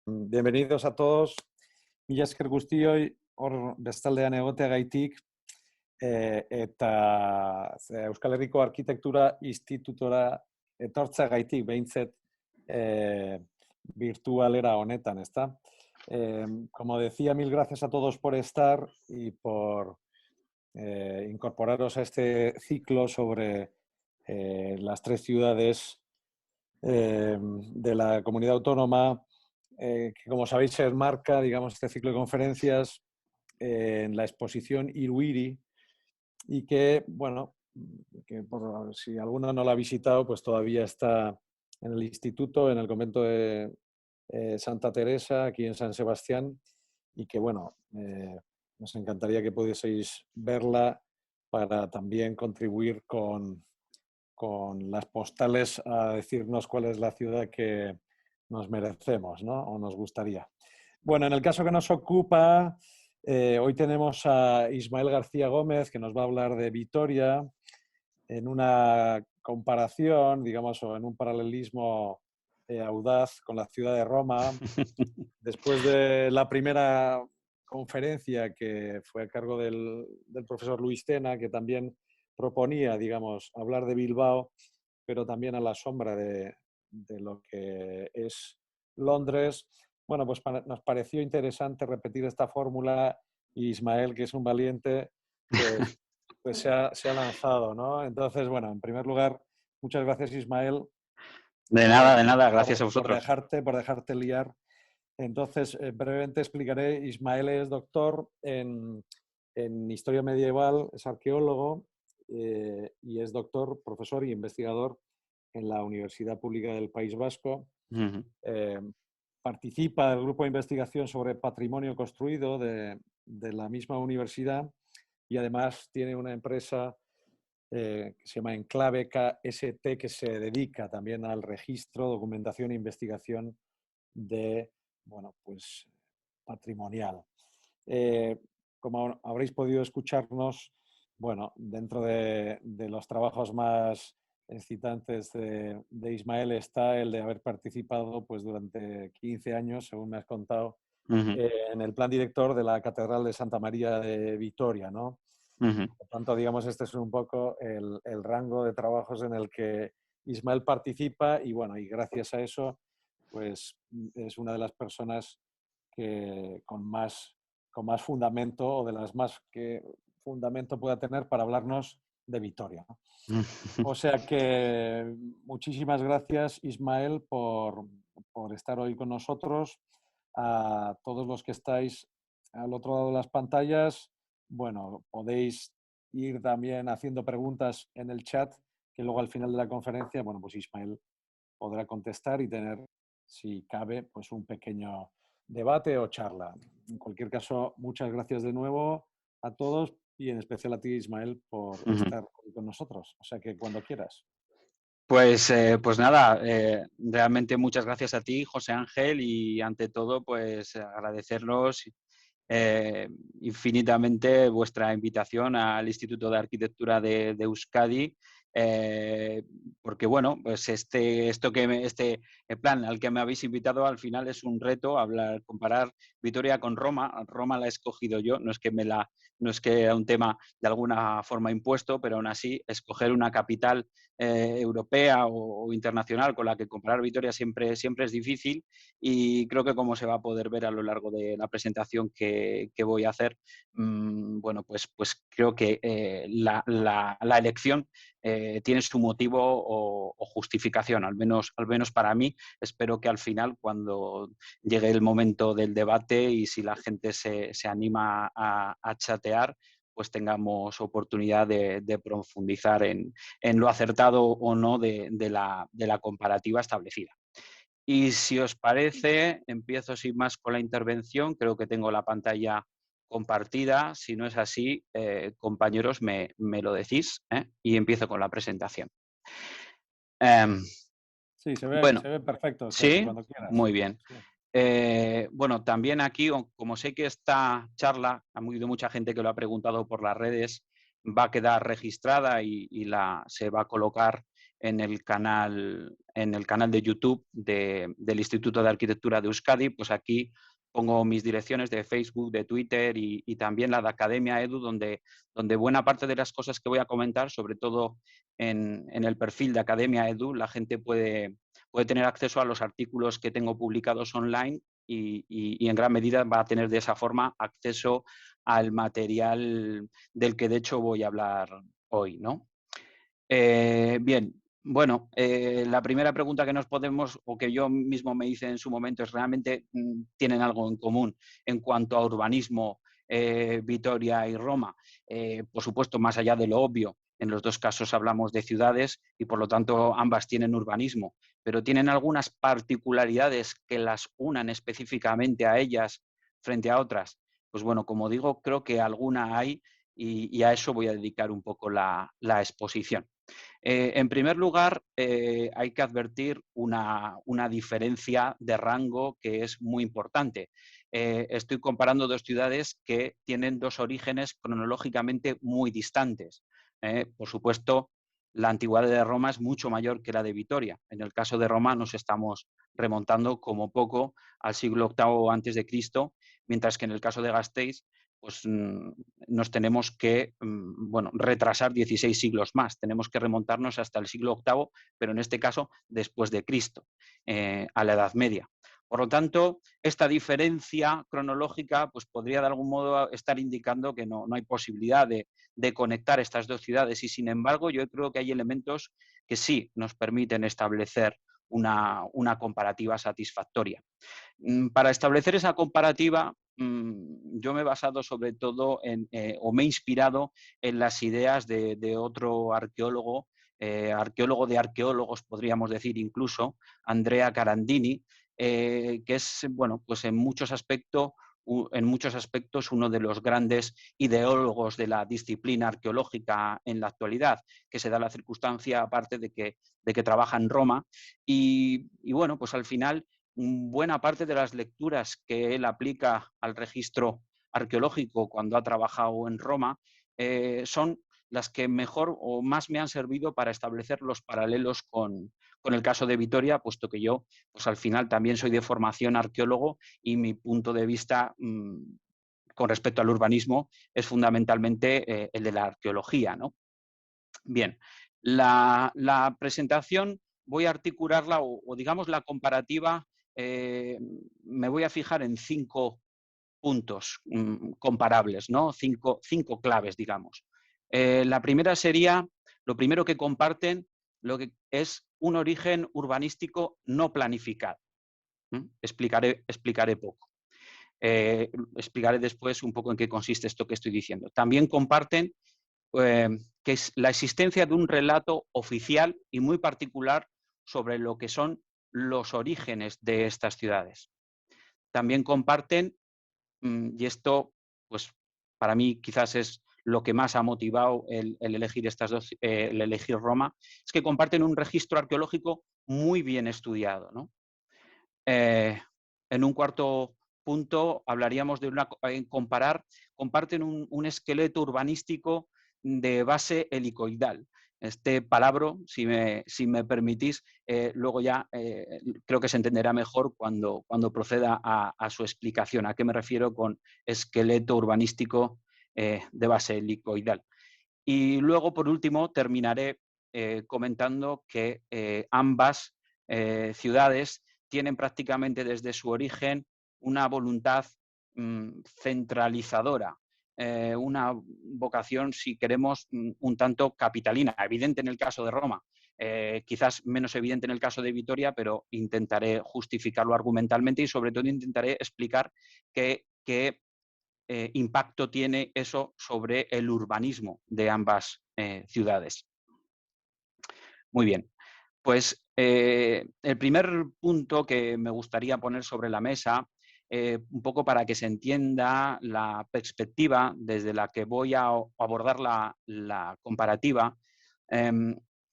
Bienvenidos a todos. Mila esker guztioi hor bestaldean egoteagaitik eta Euskal Herriko Arkitektura Institutora etortzeagaitik behintzat virtualera honetan, ¿está? Como decía, mil gracias a todos por estar y por incorporaros a este ciclo sobre las tres ciudades de la comunidad autónoma, que como sabéis se enmarca, digamos, este ciclo de conferencias en la exposición Iruiri y que, bueno, que si alguno no la ha visitado, pues todavía está en el instituto, en el convento de Santa Teresa, aquí en San Sebastián, y que, bueno, nos encantaría que pudieseis verla para también contribuir con las postales a decirnos cuál es la ciudad que nos merecemos, ¿no? O nos gustaría. Bueno, en el caso que nos ocupa, hoy tenemos a Ismael García Gómez, que nos va a hablar de Vitoria en una comparación, digamos, o en un paralelismo audaz con la ciudad de Roma. Después de la primera conferencia que fue a cargo del profesor Luis Tena, que también proponía, digamos, hablar de Bilbao, pero también a la sombra de lo que es Londres. Bueno, pues nos pareció interesante repetir esta fórmula y Ismael, que es un valiente, pues se ha lanzado, ¿no? Entonces, bueno, en primer lugar, muchas gracias, Ismael, De nada, gracias a vosotros. por dejarte liar. Entonces, brevemente explicaré. Ismael es doctor en Historia Medieval, es arqueólogo y es doctor, profesor y investigador en la Universidad Pública del País Vasco. Participa del grupo de investigación sobre patrimonio construido de la misma universidad y además tiene una empresa que se llama Enclave KST, que se dedica también al registro, documentación e investigación de, bueno, pues patrimonial. Como habréis podido escucharnos, bueno, dentro de los trabajos más excitantes de Ismael está el de haber participado pues, durante 15 años, según me has contado, en el plan director de la Catedral de Santa María de Vitoria, ¿no? Por tanto, digamos, este es un poco el rango de trabajos en el que Ismael participa y, bueno, y gracias a eso, pues es una de las personas que con más fundamento o de las más que fundamento pueda tener para hablarnos de Vitoria, ¿no? O sea que muchísimas gracias, Ismael, por estar hoy con nosotros. A todos los que estáis al otro lado de las pantallas, bueno, podéis ir también haciendo preguntas en el chat, que luego al final de la conferencia, bueno, pues Ismael podrá contestar y tener, si cabe, pues un pequeño debate o charla. En cualquier caso, muchas gracias de nuevo a todos y en especial a ti, Ismael, por estar hoy con nosotros. O sea que cuando quieras. Pues nada, realmente muchas gracias a ti, José Ángel, y ante todo, pues agradecernos infinitamente vuestra invitación al Instituto de Arquitectura de Euskadi, porque bueno, pues este plan al que me habéis invitado al final es un reto, comparar Vitoria con Roma. Roma la he escogido yo, no es que era un tema de alguna forma impuesto, pero aún así escoger una capital europea o internacional con la que comparar Vitoria siempre es difícil, y creo que como se va a poder ver a lo largo de la presentación que voy a hacer, bueno, pues creo que la elección tiene su motivo o justificación, al menos para mí. Espero que al final, cuando llegue el momento del debate y si la gente se anima a chatear, pues tengamos oportunidad de profundizar en lo acertado o no de la comparativa establecida. Y si os parece, empiezo sin más con la intervención. Creo que tengo la pantalla compartida. Si no es así, compañeros, me lo decís, y empiezo con la presentación. Sí, se bueno, ve perfecto. O sea, sí, cuando quieras. muy bien. Sí. Bueno, también aquí, como sé que esta charla, ha habido mucha gente que lo ha preguntado por las redes, va a quedar registrada y se va a colocar en el canal de YouTube del Instituto de Arquitectura de Euskadi. Pues aquí pongo mis direcciones de Facebook, de Twitter y también la de Academia Edu, donde buena parte de las cosas que voy a comentar, sobre todo en el perfil de Academia Edu, la gente puede tener acceso a los artículos que tengo publicados online y en gran medida va a tener de esa forma acceso al material del que de hecho voy a hablar hoy, ¿no? Bien, bueno, la primera pregunta que nos podemos, o que yo mismo me hice en su momento, es ¿realmente tienen algo en común en cuanto a urbanismo, Vitoria y Roma? Por supuesto, más allá de lo obvio, en los dos casos hablamos de ciudades y por lo tanto ambas tienen urbanismo, pero tienen algunas particularidades que las unan específicamente a ellas frente a otras. Pues bueno, como digo, creo que alguna hay y a eso voy a dedicar un poco la exposición. En primer lugar, hay que advertir una diferencia de rango que es muy importante. Estoy comparando dos ciudades que tienen dos orígenes cronológicamente muy distantes. Por supuesto, la antigüedad de Roma es mucho mayor que la de Vitoria. En el caso de Roma nos estamos remontando como poco al siglo VIII a.C., mientras que en el caso de Gasteiz pues nos tenemos que bueno, retrasar 16 siglos más. Tenemos que remontarnos hasta el siglo VIII, pero en este caso después de Cristo, a la Edad Media. Por lo tanto, esta diferencia cronológica pues, podría de algún modo estar indicando que no hay posibilidad de conectar estas dos ciudades y, sin embargo, yo creo que hay elementos que sí nos permiten establecer una comparativa satisfactoria. Para establecer esa comparativa, yo me he basado sobre todo o me he inspirado en las ideas de otro arqueólogo, arqueólogo de arqueólogos, podríamos decir incluso, Andrea Carandini, que es, bueno, pues en muchos aspectos uno de los grandes ideólogos de la disciplina arqueológica en la actualidad, que se da la circunstancia, aparte de que trabaja en Roma, y bueno, pues al final buena parte de las lecturas que él aplica al registro arqueológico cuando ha trabajado en Roma son las que mejor o más me han servido para establecer los paralelos con el caso de Vitoria, puesto que yo, pues al final también soy de formación arqueólogo y mi punto de vista con respecto al urbanismo es fundamentalmente el de la arqueología, ¿no? Bien, la presentación voy a articularla o digamos la comparativa, me voy a fijar en 5 puntos comparables, ¿no? Cinco claves, digamos. La primera sería, lo primero que comparten, lo que es un origen urbanístico no planificado. Explicaré poco. Explicaré después un poco en qué consiste esto que estoy diciendo. También comparten que es la existencia de un relato oficial y muy particular sobre lo que son los orígenes de estas ciudades. También comparten, y esto pues para mí quizás es lo que más ha motivado el elegir estas dos, el elegir Roma, es que comparten un registro arqueológico muy bien estudiado, ¿no? En un cuarto punto hablaríamos de comparten un esqueleto urbanístico de base helicoidal. Este palabra, si me permitís, luego ya creo que se entenderá mejor cuando proceda a su explicación. ¿A qué me refiero con esqueleto urbanístico de base helicoidal? Y luego, por último, terminaré comentando que ambas ciudades tienen prácticamente desde su origen una voluntad centralizadora, una vocación, si queremos, un tanto capitalina, evidente en el caso de Roma, quizás menos evidente en el caso de Vitoria, pero intentaré justificarlo argumentalmente y sobre todo intentaré explicar qué impacto tiene eso sobre el urbanismo de ambas ciudades. Muy bien, pues el primer punto que me gustaría poner sobre la mesa, un poco para que se entienda la perspectiva desde la que voy a abordar la comparativa,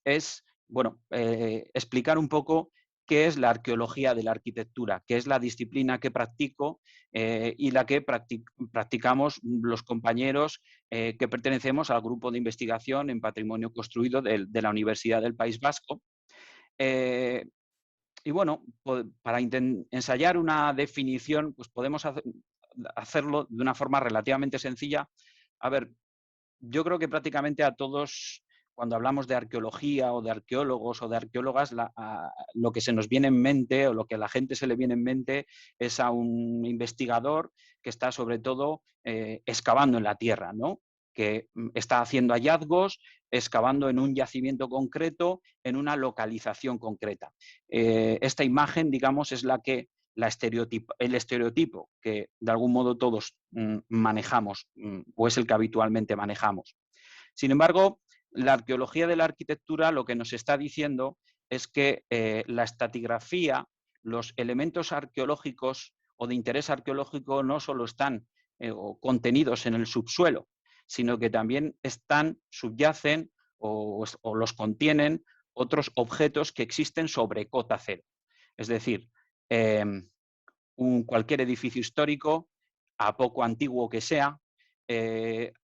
es bueno, explicar un poco qué es la arqueología de la arquitectura, que es la disciplina que practico y la que practicamos los compañeros que pertenecemos al grupo de investigación en patrimonio construido de la Universidad del País Vasco. Y bueno, para ensayar una definición, pues podemos hacerlo de una forma relativamente sencilla. A ver, yo creo que prácticamente a todos, cuando hablamos de arqueología o de arqueólogos o de arqueólogas, lo que se nos viene en mente o lo que a la gente se le viene en mente es a un investigador que está sobre todo excavando en la tierra, ¿no? Que está haciendo hallazgos, excavando en un yacimiento concreto, en una localización concreta. Esta imagen, digamos, es el estereotipo que de algún modo todos manejamos o es el que habitualmente manejamos. Sin embargo, la arqueología de la arquitectura lo que nos está diciendo es que la estratigrafía, los elementos arqueológicos o de interés arqueológico no solo están contenidos en el subsuelo, sino que también subyacen o los contienen otros objetos que existen sobre cota cero. Es decir, cualquier edificio histórico, a poco antiguo que sea,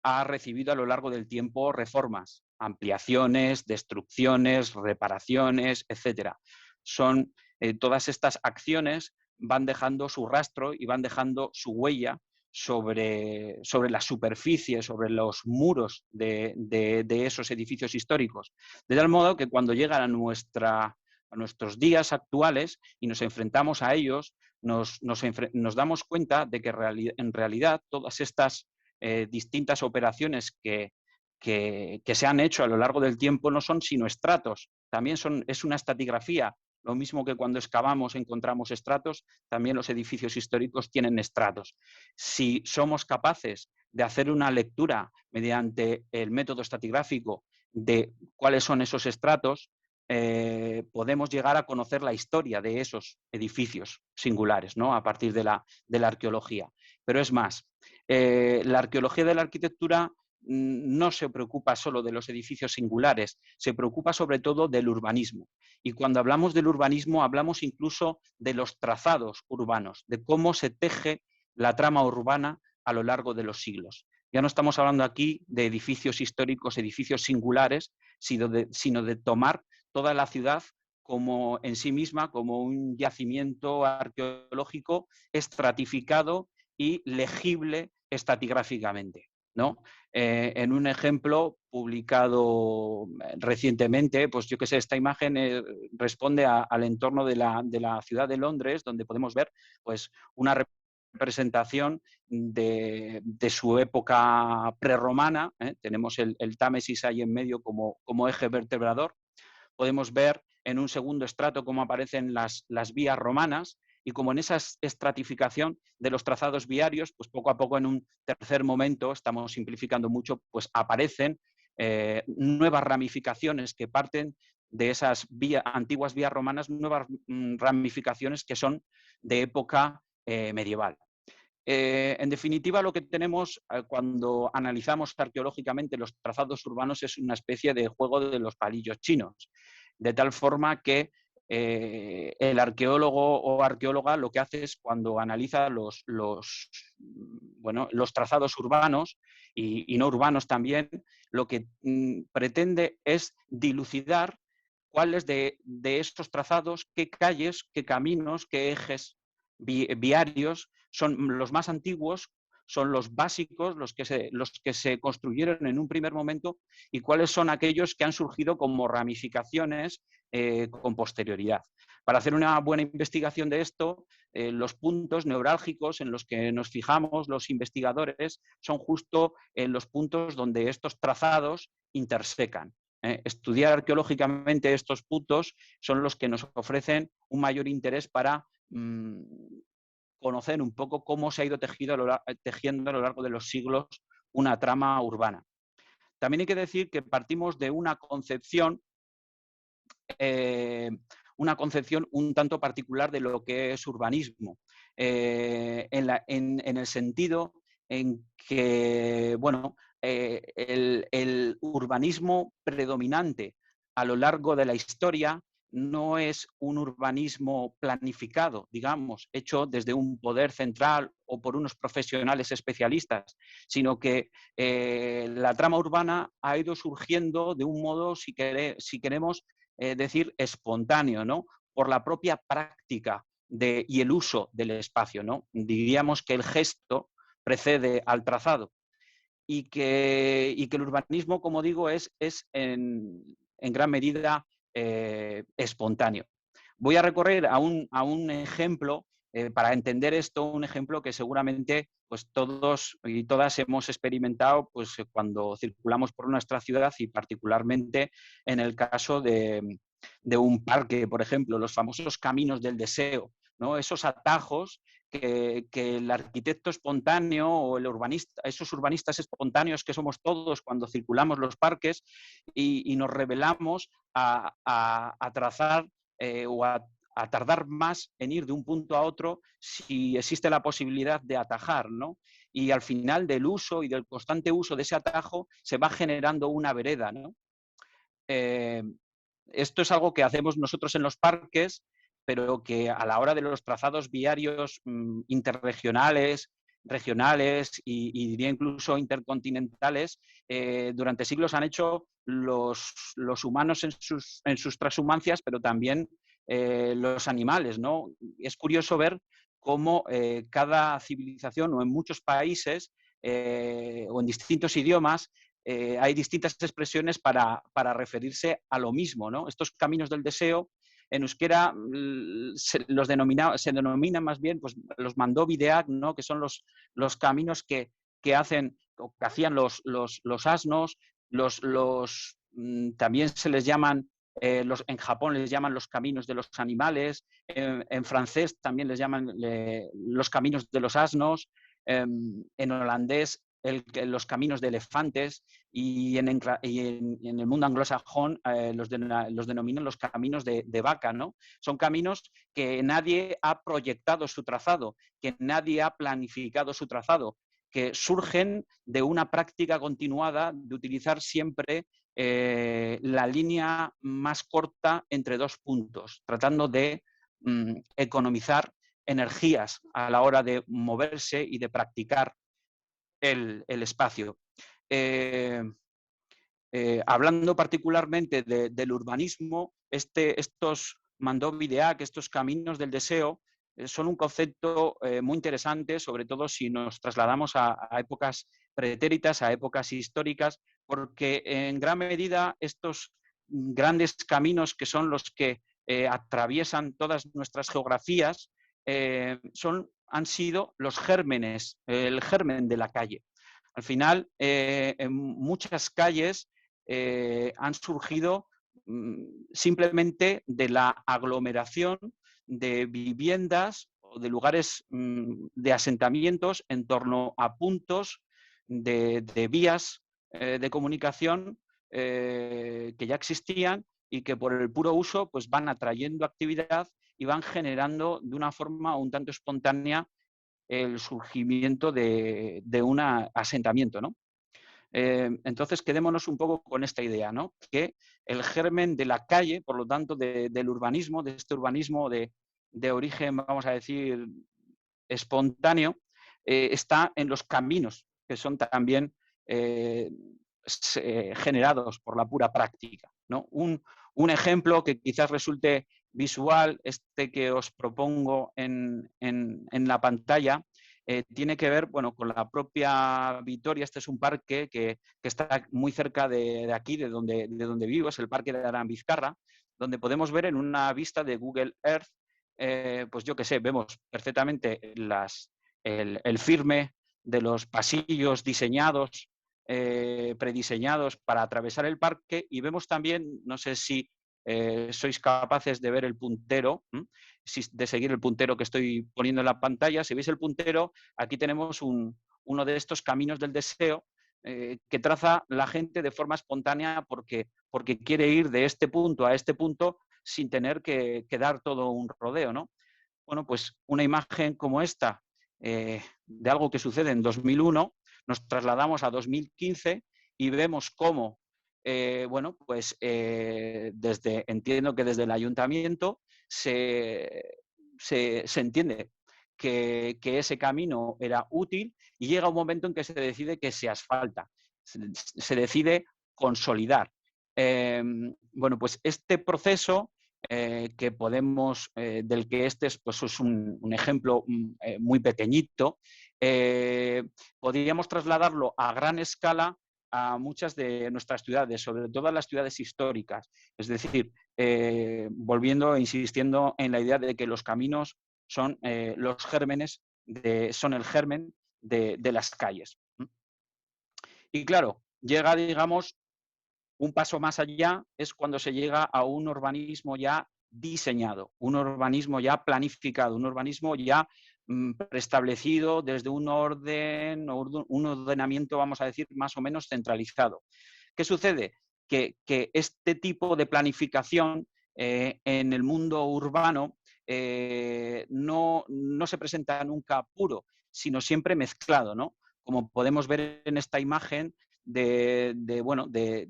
ha recibido a lo largo del tiempo reformas, ampliaciones, destrucciones, reparaciones, etc. Todas estas acciones van dejando su rastro y van dejando su huella sobre la superficie, sobre los muros de esos edificios históricos. De tal modo que cuando llegan a nuestros días actuales y nos enfrentamos a ellos, nos damos cuenta de que en realidad todas estas distintas operaciones que se han hecho a lo largo del tiempo no son sino estratos, también es una estratigrafía. Lo mismo que cuando excavamos encontramos estratos, también los edificios históricos tienen estratos. Si somos capaces de hacer una lectura mediante el método estratigráfico de cuáles son esos estratos, podemos llegar a conocer la historia de esos edificios singulares, ¿no? A partir de la arqueología. Pero es más, la arqueología de la arquitectura no se preocupa solo de los edificios singulares, se preocupa sobre todo del urbanismo. Y cuando hablamos del urbanismo, hablamos incluso de los trazados urbanos, de cómo se teje la trama urbana a lo largo de los siglos. Ya no estamos hablando aquí de edificios históricos, edificios singulares, sino de tomar toda la ciudad como en sí misma, como un yacimiento arqueológico estratificado y legible estratigráficamente, ¿no? En un ejemplo publicado recientemente, pues yo que sé, esta imagen responde al entorno de la ciudad de Londres, donde podemos ver pues, una representación de su época prerromana. Tenemos el Támesis ahí en medio como eje vertebrador. Podemos ver en un segundo estrato cómo aparecen las vías romanas y como en esa estratificación de los trazados viarios, pues poco a poco en un tercer momento, estamos simplificando mucho, pues aparecen nuevas ramificaciones que parten de esas antiguas vías romanas, nuevas ramificaciones que son de época medieval. En definitiva, lo que tenemos cuando analizamos arqueológicamente los trazados urbanos es una especie de juego de los palillos chinos, de tal forma que el arqueólogo o arqueóloga lo que hace es cuando analiza los trazados urbanos y no urbanos también, lo que pretende es dilucidar cuáles de estos trazados, qué calles, qué caminos, qué ejes viarios son los más antiguos, son los básicos, los que se construyeron en un primer momento y cuáles son aquellos que han surgido como ramificaciones con posterioridad. Para hacer una buena investigación de esto, los puntos neurálgicos en los que nos fijamos los investigadores son justo en los puntos donde estos trazados intersecan. Estudiar arqueológicamente estos puntos son los que nos ofrecen un mayor interés para conocer un poco cómo se ha ido tejiendo a lo largo de los siglos una trama urbana. También hay que decir que partimos de una concepción un tanto particular de lo que es urbanismo, en el sentido en que bueno, el urbanismo predominante a lo largo de la historia no es un urbanismo planificado, digamos, hecho desde un poder central o por unos profesionales especialistas, sino que la trama urbana ha ido surgiendo de un modo, si queremos decir, espontáneo, ¿no? Por la propia práctica y el uso del espacio, ¿no? Diríamos que el gesto precede al trazado y que el urbanismo, como digo, es en gran medida espontáneo. Voy a recorrer a un ejemplo, para entender esto, un ejemplo que seguramente pues, todos y todas hemos experimentado pues, cuando circulamos por nuestra ciudad y particularmente en el caso de un parque, por ejemplo, los famosos caminos del deseo, ¿no? Esos atajos que el arquitecto espontáneo o el urbanista, esos urbanistas espontáneos que somos todos cuando circulamos los parques y nos revelamos a trazar o a tardar más en ir de un punto a otro si existe la posibilidad de atajar, ¿no? Y al final del uso y del constante uso de ese atajo se va generando una vereda, ¿no? Esto es algo que hacemos nosotros en los parques, pero que a la hora de los trazados viarios interregionales, regionales y diría incluso intercontinentales, durante siglos han hecho los humanos en sus transhumancias, pero también los animales, ¿no? Es curioso ver cómo cada civilización o en muchos países o en distintos idiomas hay distintas expresiones para referirse a lo mismo, ¿no? Estos caminos del deseo, en euskera se denominan más bien pues, los mandobideak, ¿no? Que son los caminos que hacen, o que hacían los asnos, también se les llaman, en Japón les llaman los caminos de los animales, en francés también les llaman los caminos de los asnos, en holandés los caminos de elefantes y en el mundo anglosajón los denominan los caminos de vaca, ¿no? Son caminos que nadie ha proyectado su trazado, que nadie ha planificado su trazado, que surgen de una práctica continuada de utilizar siempre la línea más corta entre dos puntos, tratando de economizar energías a la hora de moverse y de practicar el espacio. Hablando particularmente del urbanismo, estos mandobideak, estos caminos del deseo, son un concepto muy interesante, sobre todo si nos trasladamos a épocas pretéritas, a épocas históricas, porque en gran medida estos grandes caminos que son los que atraviesan todas nuestras geografías han sido los gérmenes, el germen de la calle. Al final, en muchas calles han surgido simplemente de la aglomeración de viviendas o de lugares de asentamientos en torno a puntos de vías de comunicación que ya existían y que por el puro uso pues, van atrayendo actividad y van generando de una forma un tanto espontánea el surgimiento de un asentamiento, ¿no? Entonces, quedémonos un poco con esta idea, ¿no? Que el germen de la calle, por lo tanto, del urbanismo, de este urbanismo de origen, vamos a decir, espontáneo, está en los caminos, que son también generados por la pura práctica, ¿no? Un ejemplo que quizás resulte visual, este que os propongo en la pantalla, tiene que ver bueno, con la propia Vitoria. Este es un parque que está muy cerca de aquí, de donde vivo, es el Parque de Aranbizkarra, donde podemos ver en una vista de Google Earth, pues yo qué sé, vemos perfectamente el firme de los pasillos diseñados, prediseñados para atravesar el parque, y vemos también, no sé si sois capaces de ver el puntero, de seguir el puntero que estoy poniendo en la pantalla. Si veis el puntero, aquí tenemos uno de estos caminos del deseo que traza la gente de forma espontánea porque quiere ir de este punto a este punto sin tener que dar todo un rodeo, ¿no? Bueno, pues una imagen como esta, de algo que sucede en 2001, nos trasladamos a 2015 y vemos cómo bueno, pues entiendo que desde el ayuntamiento se entiende que ese camino era útil y llega un momento en que se decide que se asfalta, se decide consolidar. Bueno, pues este proceso que podemos, del que este es, pues es un ejemplo muy pequeñito, podríamos trasladarlo a gran escala a muchas de nuestras ciudades, sobre todo a las ciudades históricas. Es decir, volviendo e insistiendo en la idea de que los caminos son los gérmenes, son el germen de las calles. Y claro, llega, digamos, un paso más allá, es cuando se llega a un urbanismo ya diseñado, un urbanismo ya planificado, un urbanismo ya preestablecido desde un orden o un ordenamiento, vamos a decir, más o menos centralizado. ¿Qué sucede? Que este tipo de planificación en el mundo urbano no se presenta nunca puro, sino siempre mezclado, ¿no? Como podemos ver en esta imagen de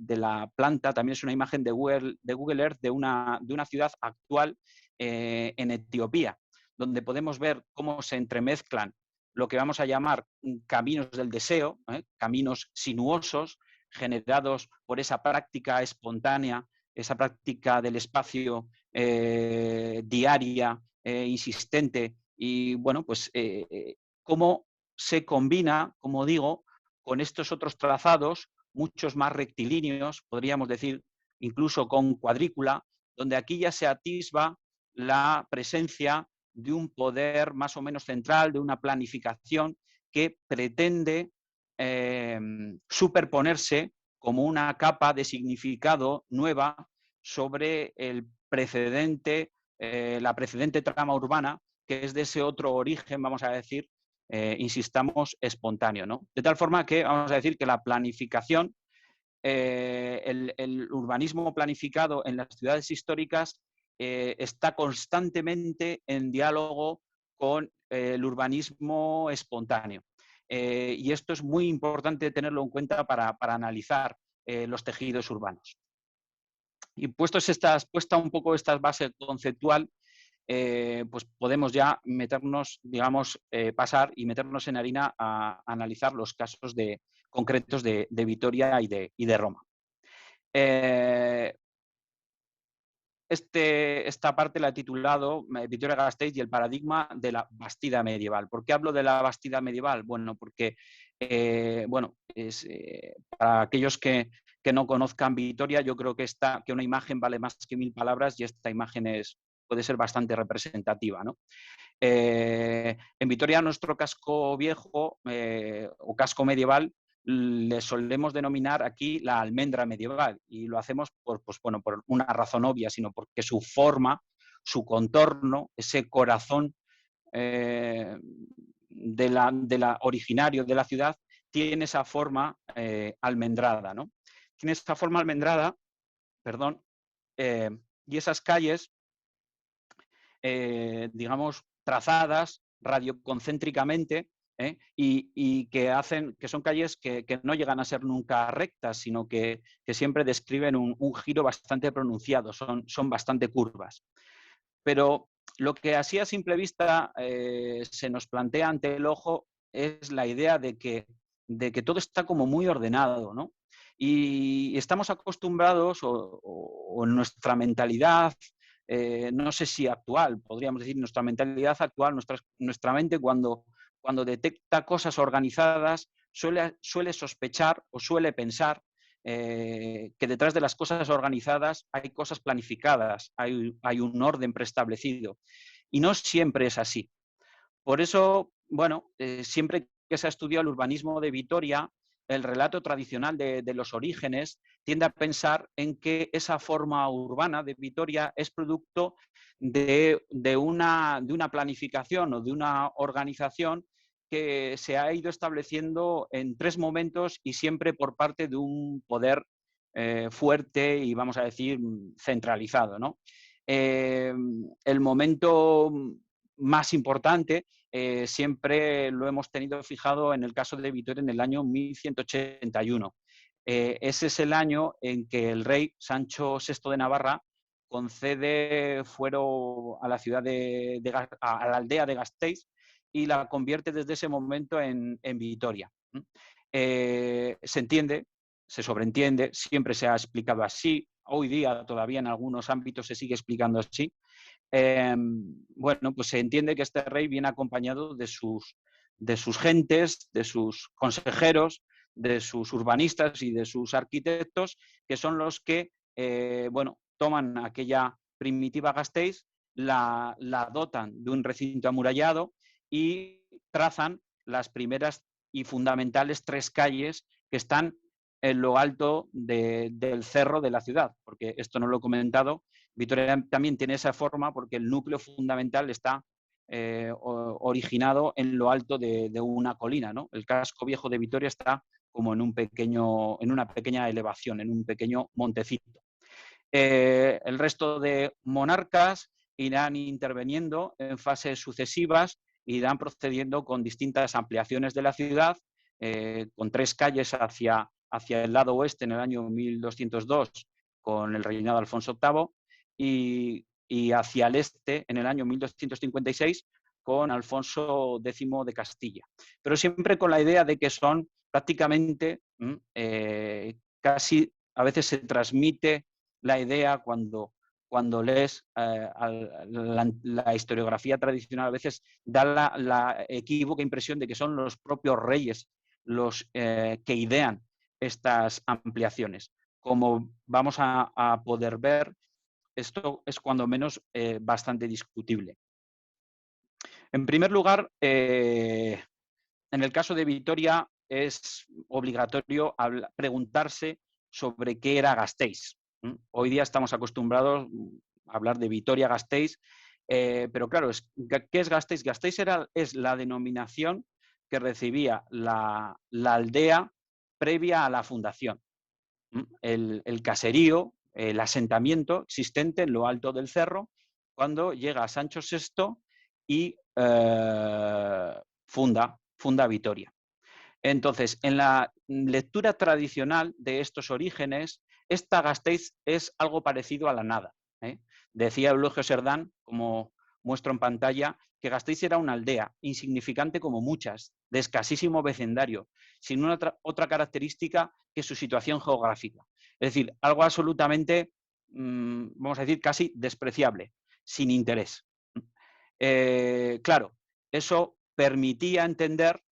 la planta, también es una imagen de Google Earth de una ciudad actual en Etiopía, donde podemos ver cómo se entremezclan lo que vamos a llamar caminos del deseo, caminos sinuosos, generados por esa práctica espontánea, esa práctica del espacio diaria, insistente, y bueno, pues cómo se combina, como digo, con estos otros trazados, muchos más rectilíneos, podríamos decir, incluso con cuadrícula, donde aquí ya se atisba la presencia de un poder más o menos central, de una planificación que pretende superponerse como una capa de significado nueva sobre el precedente, la precedente trama urbana, que es de ese otro origen, vamos a decir, insistamos, espontáneo, ¿no? De tal forma que vamos a decir que la planificación, el urbanismo planificado en las ciudades históricas está constantemente en diálogo con el urbanismo espontáneo. Y esto es muy importante tenerlo en cuenta para analizar los tejidos urbanos. Y puesta un poco esta base conceptual, pues podemos ya meternos, digamos, pasar y meternos en harina a analizar los casos concretos de Vitoria y de Roma. Esta parte la he titulado Vitoria-Gasteiz y el paradigma de la Bastida medieval. ¿Por qué hablo de la Bastida medieval? Bueno, porque para aquellos que no conozcan Vitoria, yo creo que una imagen vale más que 1000 palabras y esta imagen puede ser bastante representativa, ¿no? En Vitoria, nuestro casco viejo o casco medieval le solemos denominar aquí la almendra medieval y lo hacemos por una razón obvia, sino porque su forma, su contorno, ese corazón de la originario de la ciudad tiene esa forma almendrada, ¿no? Tiene esa forma almendrada, perdón, y esas calles, digamos, trazadas radioconcéntricamente, y que son calles que no llegan a ser nunca rectas, sino que siempre describen un giro bastante pronunciado, son bastante curvas. Pero lo que así a simple vista se nos plantea ante el ojo es la idea de que todo está como muy ordenado, ¿no? Y estamos acostumbrados, o en nuestra mentalidad, no sé si actual, podríamos decir, nuestra mentalidad actual, nuestra mente cuando detecta cosas organizadas, suele sospechar o suele pensar que detrás de las cosas organizadas hay cosas planificadas, hay un orden preestablecido. Y no siempre es así. Por eso, bueno, siempre que se ha estudiado el urbanismo de Vitoria, el relato tradicional de los orígenes tiende a pensar en que esa forma urbana de Vitoria es producto de una planificación o de una organización que se ha ido estableciendo en 3 momentos y siempre por parte de un poder fuerte y, vamos a decir, centralizado, ¿no? El momento más importante siempre lo hemos tenido fijado en el caso de Vitoria en el año 1181. ese es el año en que el rey Sancho VI de Navarra concede fuero a la ciudad a la aldea de Gasteiz y la convierte desde ese momento en Vitoria. Se entiende, se sobreentiende, siempre se ha explicado así, hoy día todavía en algunos ámbitos se sigue explicando así. Bueno, pues se entiende que este rey viene acompañado de sus gentes, de sus consejeros, de sus urbanistas y de sus arquitectos, que son los que, bueno, toman aquella primitiva Gasteiz, la dotan de un recinto amurallado y trazan las primeras y fundamentales 3 calles que están en lo alto del cerro de la ciudad, porque esto no lo he comentado. Vitoria también tiene esa forma porque el núcleo fundamental está originado en lo alto de una colina, ¿no? El casco viejo de Vitoria está como en una pequeña elevación, en un pequeño montecito. El resto de monarcas irán interviniendo en fases sucesivas, irán procediendo con distintas ampliaciones de la ciudad, con 3 calles hacia el lado oeste en el año 1202 con el reinado de Alfonso VIII y hacia el este en el año 1256 con Alfonso X de Castilla. Pero siempre con la idea de que son prácticamente casi, a veces se transmite la idea cuando lees la historiografía tradicional, a veces da la equívoca impresión de que son los propios reyes los que idean estas ampliaciones. Como vamos a poder ver, esto es cuando menos bastante discutible. En primer lugar, en el caso de Vitoria es obligatorio preguntarse sobre qué era Gasteiz. Hoy día estamos acostumbrados a hablar de Vitoria-Gasteiz, pero claro, ¿qué es Gasteiz? Gasteiz es la denominación que recibía la aldea previa a la fundación. El caserío, el asentamiento existente en lo alto del cerro, cuando llega Sancho VI y funda Vitoria. Entonces, en la lectura tradicional de estos orígenes, esta Gasteiz es algo parecido a la nada. Decía Eulogio Serdán, como muestro en pantalla, que Gasteiz era una aldea, insignificante como muchas, de escasísimo vecindario, sin otra característica que su situación geográfica. Es decir, algo absolutamente, vamos a decir, casi despreciable, sin interés. Claro, eso permitía entender,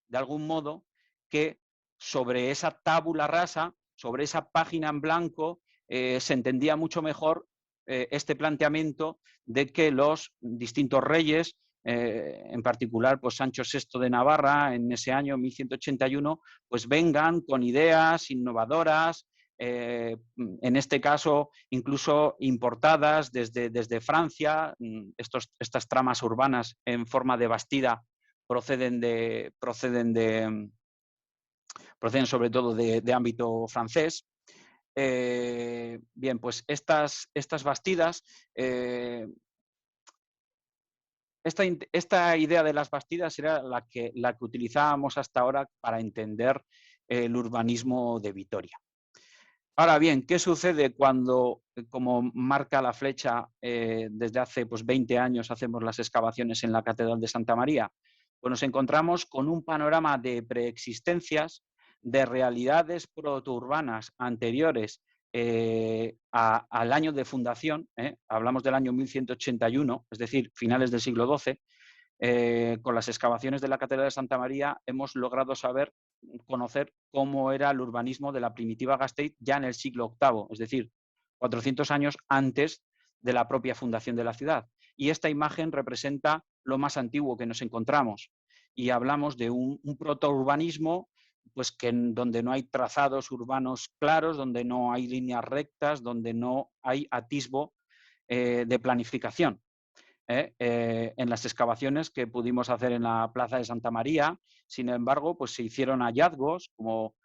de algún modo, que sobre esa tabula rasa, sobre esa página en blanco, se entendía mucho mejor este planteamiento de que los distintos reyes, en particular pues Sancho VI de Navarra en ese año 1181, pues vengan con ideas innovadoras, en este caso incluso importadas desde Francia. Estas tramas urbanas en forma de bastida proceden sobre todo de ámbito francés. Bien, pues estas bastidas, esta idea de las bastidas era la que utilizábamos hasta ahora para entender el urbanismo de Vitoria. Ahora bien, ¿qué sucede cuando, como marca la flecha, desde hace 20 años hacemos las excavaciones en la Catedral de Santa María? Pues nos encontramos con un panorama de preexistencias, de realidades protourbanas anteriores al año de fundación, hablamos del año 1181, es decir, finales del siglo XII. Con las excavaciones de la Catedral de Santa María hemos logrado conocer cómo era el urbanismo de la primitiva Gasteiz ya en el siglo VIII, es decir, 400 años antes de la propia fundación de la ciudad. Y esta imagen representa lo más antiguo que nos encontramos. Y hablamos de un protourbanismo pues donde no hay trazados urbanos claros, donde no hay líneas rectas, donde no hay atisbo de planificación. En las excavaciones que pudimos hacer en la Plaza de Santa María, sin embargo, pues se hicieron hallazgos, como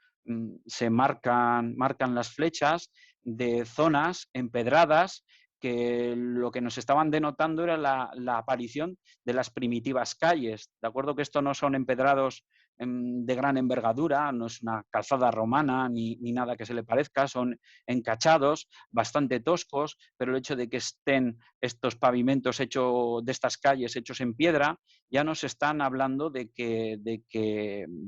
se marcan las flechas, de zonas empedradas que lo que nos estaban denotando era la aparición de las primitivas calles. De acuerdo que esto no son empedrados de gran envergadura, no es una calzada romana ni nada que se le parezca, son encachados, bastante toscos, pero el hecho de que estén estos pavimentos de estas calles hechos en piedra, ya nos están hablando de que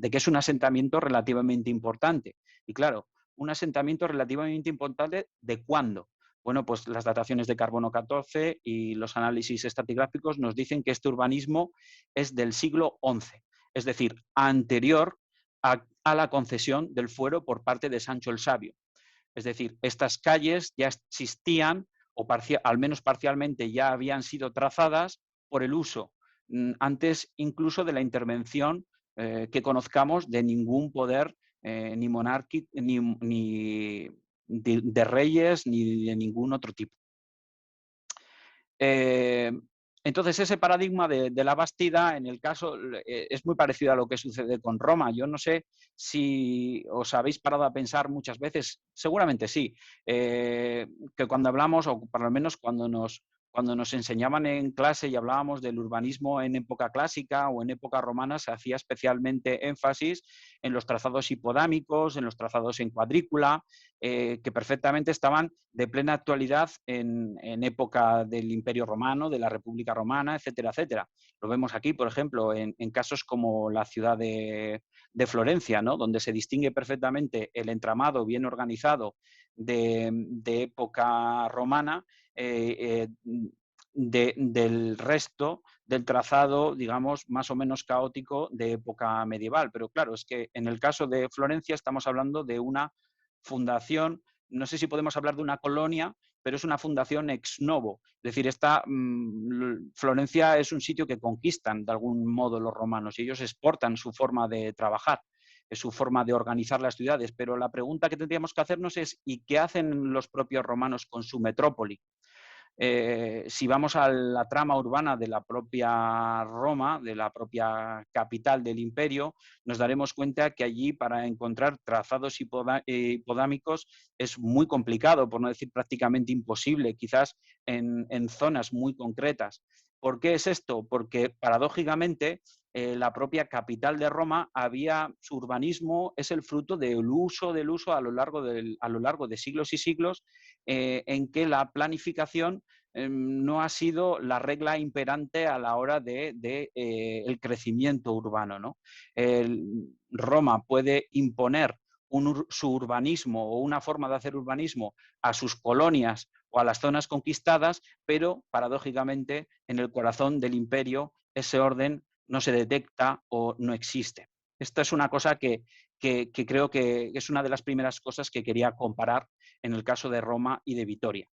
es un asentamiento relativamente importante. Y claro, un asentamiento relativamente importante, ¿de cuándo? Bueno, pues las dataciones de carbono 14 y los análisis estratigráficos nos dicen que este urbanismo es del siglo XI, es decir, anterior a la concesión del fuero por parte de Sancho el Sabio. Es decir, estas calles ya existían, o al menos parcialmente ya habían sido trazadas por el uso, antes incluso de la intervención que conozcamos de ningún poder ni monárquico, ni de reyes, ni de ningún otro tipo. Entonces, ese paradigma de la Bastida, en el caso, es muy parecido a lo que sucede con Roma. Yo no sé si os habéis parado a pensar muchas veces, seguramente sí, que cuando hablamos, o por lo menos cuando nos enseñaban en clase y hablábamos del urbanismo en época clásica o en época romana, se hacía especialmente énfasis en los trazados hipodámicos, en los trazados en cuadrícula, que perfectamente estaban de plena actualidad en época del Imperio Romano, de la República Romana, etcétera, etcétera. Lo vemos aquí, por ejemplo, en casos como la ciudad de Florencia, ¿no? Donde se distingue perfectamente el entramado bien organizado de época romana del resto del trazado, digamos, más o menos caótico de época medieval. Pero claro, es que en el caso de Florencia estamos hablando de una fundación, no sé si podemos hablar de una colonia, pero es una fundación ex novo. Es decir, Florencia es un sitio que conquistan de algún modo los romanos y ellos exportan su forma de trabajar, su forma de organizar las ciudades. Pero la pregunta que tendríamos que hacernos es ¿y qué hacen los propios romanos con su metrópoli? Si vamos a la trama urbana de la propia Roma, de la propia capital del imperio, nos daremos cuenta que allí para encontrar trazados hipodámicos es muy complicado, por no decir prácticamente imposible, quizás en zonas muy concretas. ¿Por qué es esto? Porque paradójicamente la propia capital de Roma su urbanismo es el fruto del uso a lo largo de siglos y siglos en que la planificación no ha sido la regla imperante a la hora el crecimiento urbano, ¿no? Roma puede imponer su urbanismo o una forma de hacer urbanismo a sus colonias o a las zonas conquistadas, pero paradójicamente en el corazón del imperio ese orden no se detecta o no existe. Esta es una cosa que creo que es una de las primeras cosas que quería comparar en el caso de Roma y de Vitoria.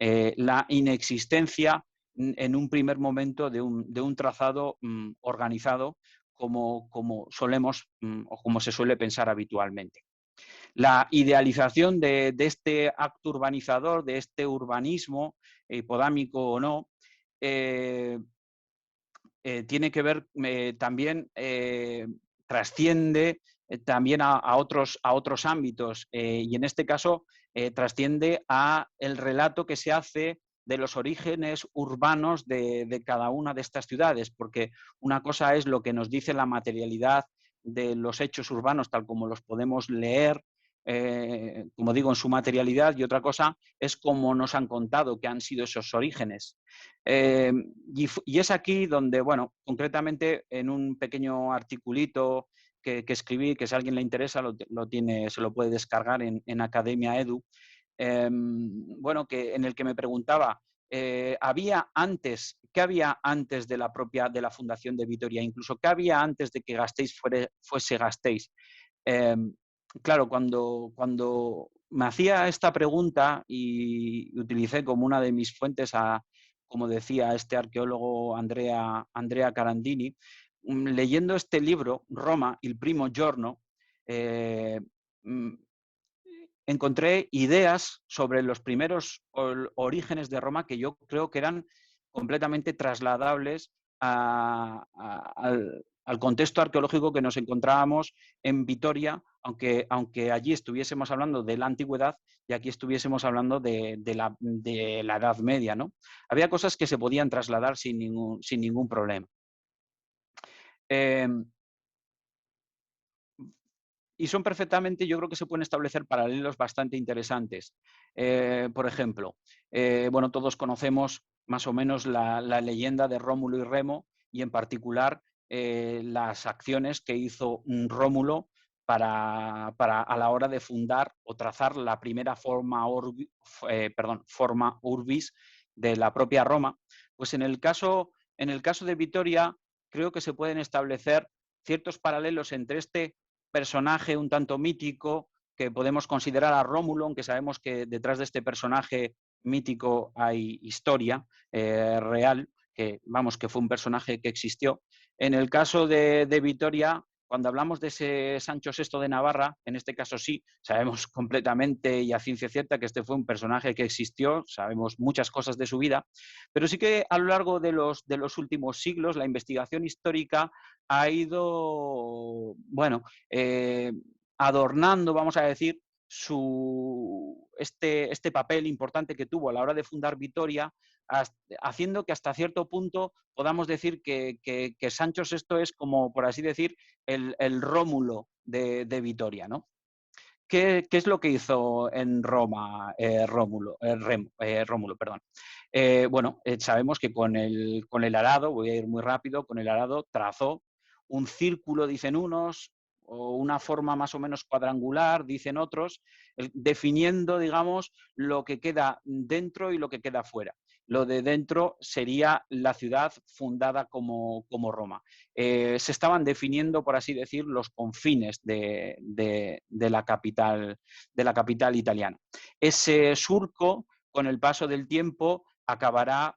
La inexistencia en un primer momento de un trazado organizado como solemos o como se suele pensar habitualmente. La idealización de este acto urbanizador, de este urbanismo, hipodámico o no, tiene que ver también, trasciende también a otros ámbitos y en este caso trasciende a el relato que se hace de los orígenes urbanos de cada una de estas ciudades, porque una cosa es lo que nos dice la materialidad de los hechos urbanos tal como los podemos leer, como digo, en su materialidad, y otra cosa es cómo nos han contado que han sido esos orígenes. Y es aquí donde, bueno, concretamente en un pequeño articulito que escribí, que si a alguien le interesa se lo puede descargar en Academia Edu, bueno, en el que me preguntaba, ¿qué había antes de la fundación de Vitoria? Incluso, ¿qué había antes de que Gasteiz fuese Gasteiz? Claro, cuando me hacía esta pregunta y utilicé como una de mis fuentes como decía este arqueólogo Andrea Carandini, leyendo este libro, Roma, il primo giorno, encontré ideas sobre los primeros orígenes de Roma que yo creo que eran completamente trasladables al contexto arqueológico que nos encontrábamos en Vitoria, aunque allí estuviésemos hablando de la antigüedad y aquí estuviésemos hablando de la Edad Media, ¿no? Había cosas que se podían trasladar sin ningún problema. y son perfectamente, yo creo que se pueden establecer paralelos bastante interesantes. Por ejemplo, bueno, todos conocemos más o menos la leyenda de Rómulo y Remo, y en particular las acciones que hizo Rómulo para a la hora de fundar o trazar la primera forma urbis de la propia Roma. Pues en el caso de Vitoria, creo que se pueden establecer ciertos paralelos entre este personaje un tanto mítico que podemos considerar a Rómulo, aunque sabemos que detrás de este personaje mítico hay historia real, que vamos, que fue un personaje que existió. En el caso de Vitoria, cuando hablamos de ese Sancho VI de Navarra, en este caso sí, sabemos completamente y a ciencia cierta que este fue un personaje que existió, sabemos muchas cosas de su vida, pero sí que a lo largo de los últimos siglos la investigación histórica ha ido, bueno, adornando, vamos a decir, este papel importante que tuvo a la hora de fundar Vitoria, haciendo que hasta cierto punto podamos decir que Sancho VI es como, por así decir, el Rómulo de Vitoria, ¿no? ¿Qué es lo que hizo en Roma Rómulo? Perdón. Bueno, sabemos que con el arado, voy a ir muy rápido, con el arado trazó un círculo, dicen unos, o una forma más o menos cuadrangular, dicen otros, definiendo, digamos, lo que queda dentro y lo que queda fuera. Lo de dentro sería la ciudad fundada como Roma. Se estaban definiendo, por así decir, los confines de la capital italiana. Ese surco, con el paso del tiempo, acabará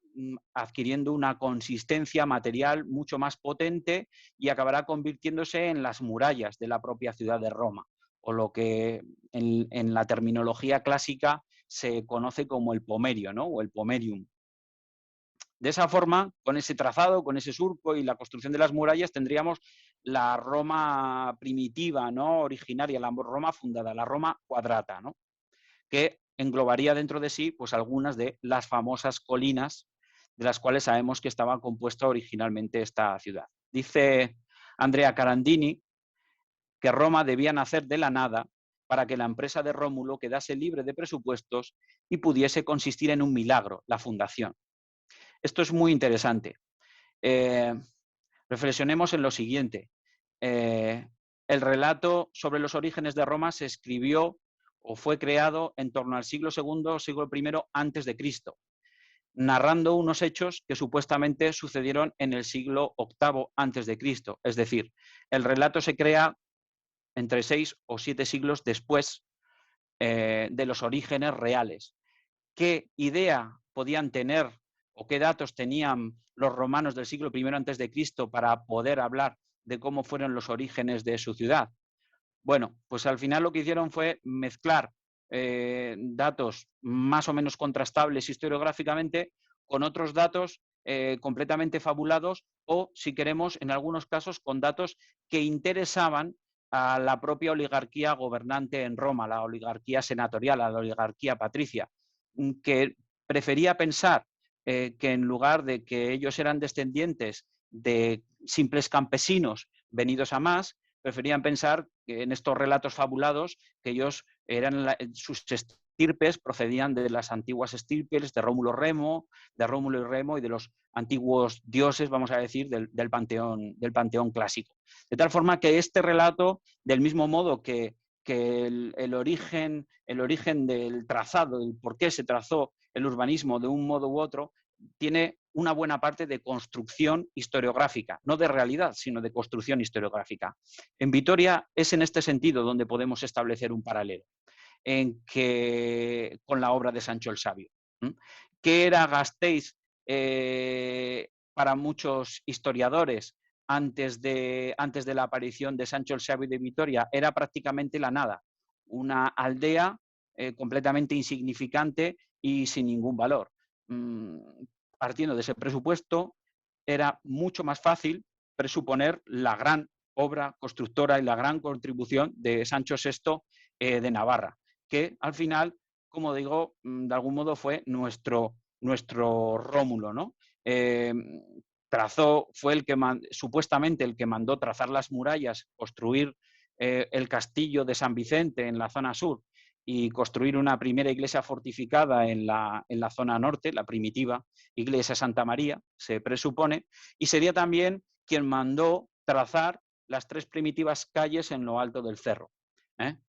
adquiriendo una consistencia material mucho más potente y acabará convirtiéndose en las murallas de la propia ciudad de Roma, o lo que en la terminología clásica se conoce como el pomerio, ¿no? O el pomerium. De esa forma, con ese trazado, con ese surco y la construcción de las murallas, tendríamos la Roma primitiva, ¿no? Originaria, la Roma fundada, la Roma quadrata, ¿no? Que englobaría dentro de sí pues, algunas de las famosas colinas de las cuales sabemos que estaba compuesta originalmente esta ciudad. Dice Andrea Carandini que Roma debía nacer de la nada para que la empresa de Rómulo quedase libre de presupuestos y pudiese consistir en un milagro, la fundación. Esto es muy interesante. Reflexionemos en lo siguiente. El relato sobre los orígenes de Roma se escribió o fue creado en torno al siglo II, siglo I antes de Cristo, narrando unos hechos que supuestamente sucedieron en el siglo VIII antes de Cristo. Es decir, el relato se crea entre 6 o 7 siglos después de los orígenes reales. ¿Qué idea podían tener o qué datos tenían los romanos del siglo I antes de Cristo para poder hablar de cómo fueron los orígenes de su ciudad? Bueno, pues al final lo que hicieron fue mezclar datos más o menos contrastables historiográficamente con otros datos completamente fabulados o, si queremos, en algunos casos con datos que interesaban a la propia oligarquía gobernante en Roma, la oligarquía senatorial, a la oligarquía patricia, que prefería pensar que en lugar de que ellos eran descendientes de simples campesinos venidos a más, preferían pensar que en estos relatos fabulados que ellos sus estirpes procedían de las antiguas estirpes de Rómulo y Remo y de los antiguos dioses, vamos a decir, del panteón clásico. De tal forma que este relato, del mismo modo que el origen del trazado, el por qué se trazó el urbanismo de un modo u otro, tiene una buena parte de construcción historiográfica, no de realidad, sino de construcción historiográfica. En Vitoria es en este sentido donde podemos establecer un paralelo con la obra de Sancho el Sabio. ¿Qué era Gasteiz para muchos historiadores antes de la aparición de Sancho el Sabio de Vitoria? Era prácticamente la nada, una aldea completamente insignificante y sin ningún valor. Partiendo de ese presupuesto, era mucho más fácil presuponer la gran obra constructora y la gran contribución de Sancho VI de Navarra, que al final, como digo, de algún modo fue nuestro Rómulo, ¿no? Fue supuestamente el que mandó trazar las murallas, construir el castillo de San Vicente en la zona sur y construir una primera iglesia fortificada en la zona norte, la primitiva iglesia Santa María, se presupone, y sería también quien mandó trazar las 3 primitivas calles en lo alto del cerro.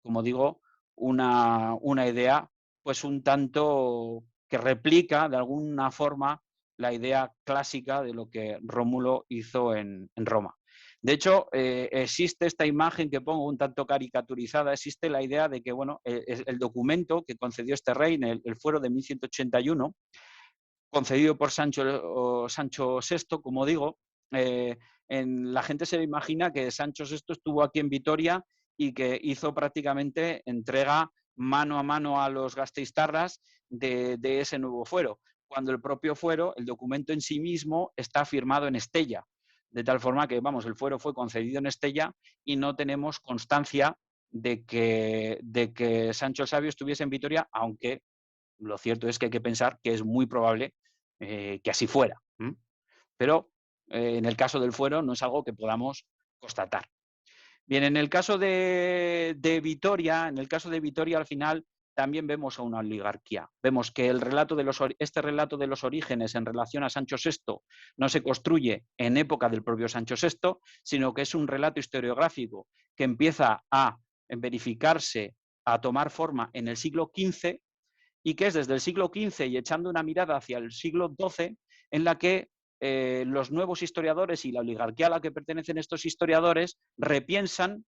Como digo, una idea pues un tanto que replica de alguna forma la idea clásica de lo que Rómulo hizo en Roma. De hecho, existe esta imagen que pongo un tanto caricaturizada, existe la idea de que bueno, el documento que concedió este rey en el fuero de 1181, concedido por Sancho VI, como digo, la gente se imagina que Sancho VI estuvo aquí en Vitoria y que hizo prácticamente entrega mano a mano a los gasteiztarras de ese nuevo fuero, cuando el propio fuero, el documento en sí mismo, está firmado en Estella, de tal forma que, vamos, el fuero fue concedido en Estella y no tenemos constancia de que Sancho el Sabio estuviese en Vitoria, aunque lo cierto es que hay que pensar que es muy probable que así fuera. Pero en el caso del fuero no es algo que podamos constatar. Bien, en el caso de Vitoria, al final también vemos a una oligarquía. Vemos que este relato de los orígenes en relación a Sancho VI no se construye en época del propio Sancho VI, sino que es un relato historiográfico que empieza a verificarse, a tomar forma en el siglo XV, y que es desde el siglo XV y echando una mirada hacia el siglo XII en la que los nuevos historiadores y la oligarquía a la que pertenecen estos historiadores repiensan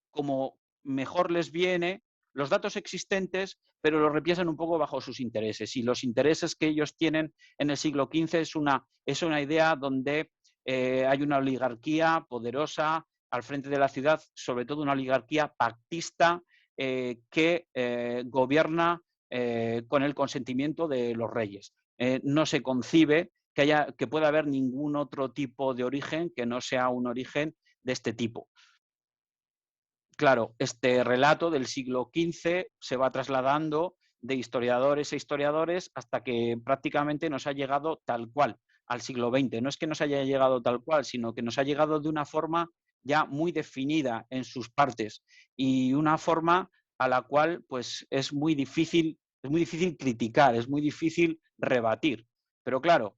como mejor les viene los datos existentes, pero los repiensan un poco bajo sus intereses. Y los intereses que ellos tienen en el siglo XV es una idea donde hay una oligarquía poderosa al frente de la ciudad, sobre todo una oligarquía pactista que gobierna con el consentimiento de los reyes. No se concibe que pueda haber ningún otro tipo de origen que no sea un origen de este tipo. Claro, este relato del siglo XV se va trasladando de historiadores a historiadores hasta que prácticamente nos ha llegado tal cual al siglo XX. No es que nos haya llegado tal cual, sino que nos ha llegado de una forma ya muy definida en sus partes y una forma a la cual pues, es muy difícil criticar, es muy difícil rebatir. Pero claro,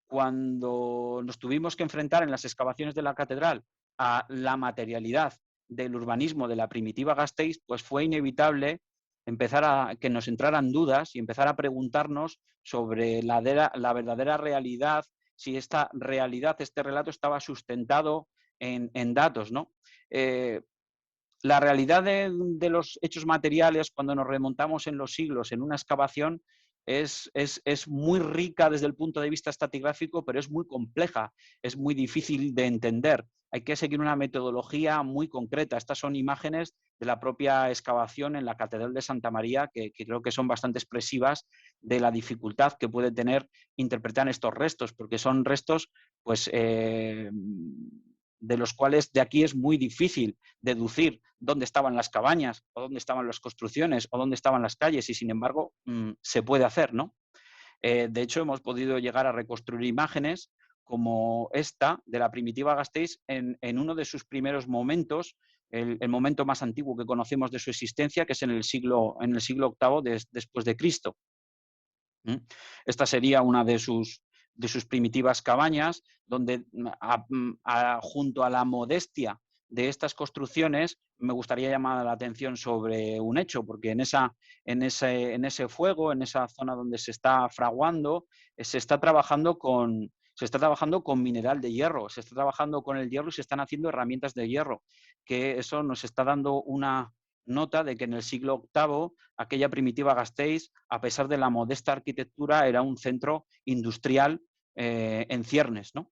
cuando nos tuvimos que enfrentar en las excavaciones de la catedral a la materialidad del urbanismo de la primitiva Gasteiz, pues fue inevitable empezar a que nos entraran dudas y empezar a preguntarnos sobre la verdadera realidad, si esta realidad, este relato estaba sustentado en datos, ¿no? La realidad de los hechos materiales, cuando nos remontamos en los siglos en una excavación, es muy rica desde el punto de vista estratigráfico, pero es muy compleja, es muy difícil de entender. Hay que seguir una metodología muy concreta. Estas son imágenes de la propia excavación en la Catedral de Santa María, que creo que son bastante expresivas de la dificultad que puede tener interpretar estos restos, porque son restos, pues, de los cuales de aquí es muy difícil deducir dónde estaban las cabañas o dónde estaban las construcciones o dónde estaban las calles y sin embargo se puede hacer, ¿no? De hecho, hemos podido llegar a reconstruir imágenes como esta de la primitiva Gasteiz en uno de sus primeros momentos, el momento más antiguo que conocemos de su existencia, que es en el siglo VIII después de Cristo. Esta sería una de sus primitivas cabañas, donde junto a la modestia de estas construcciones me gustaría llamar la atención sobre un hecho, porque en ese fuego, en esa zona donde se está fraguando, se está trabajando con mineral de hierro, se está trabajando con el hierro y se están haciendo herramientas de hierro, que eso nos está dando una nota de que en el siglo VIII aquella primitiva Gasteiz, a pesar de la modesta arquitectura, era un centro industrial en ciernes, ¿no?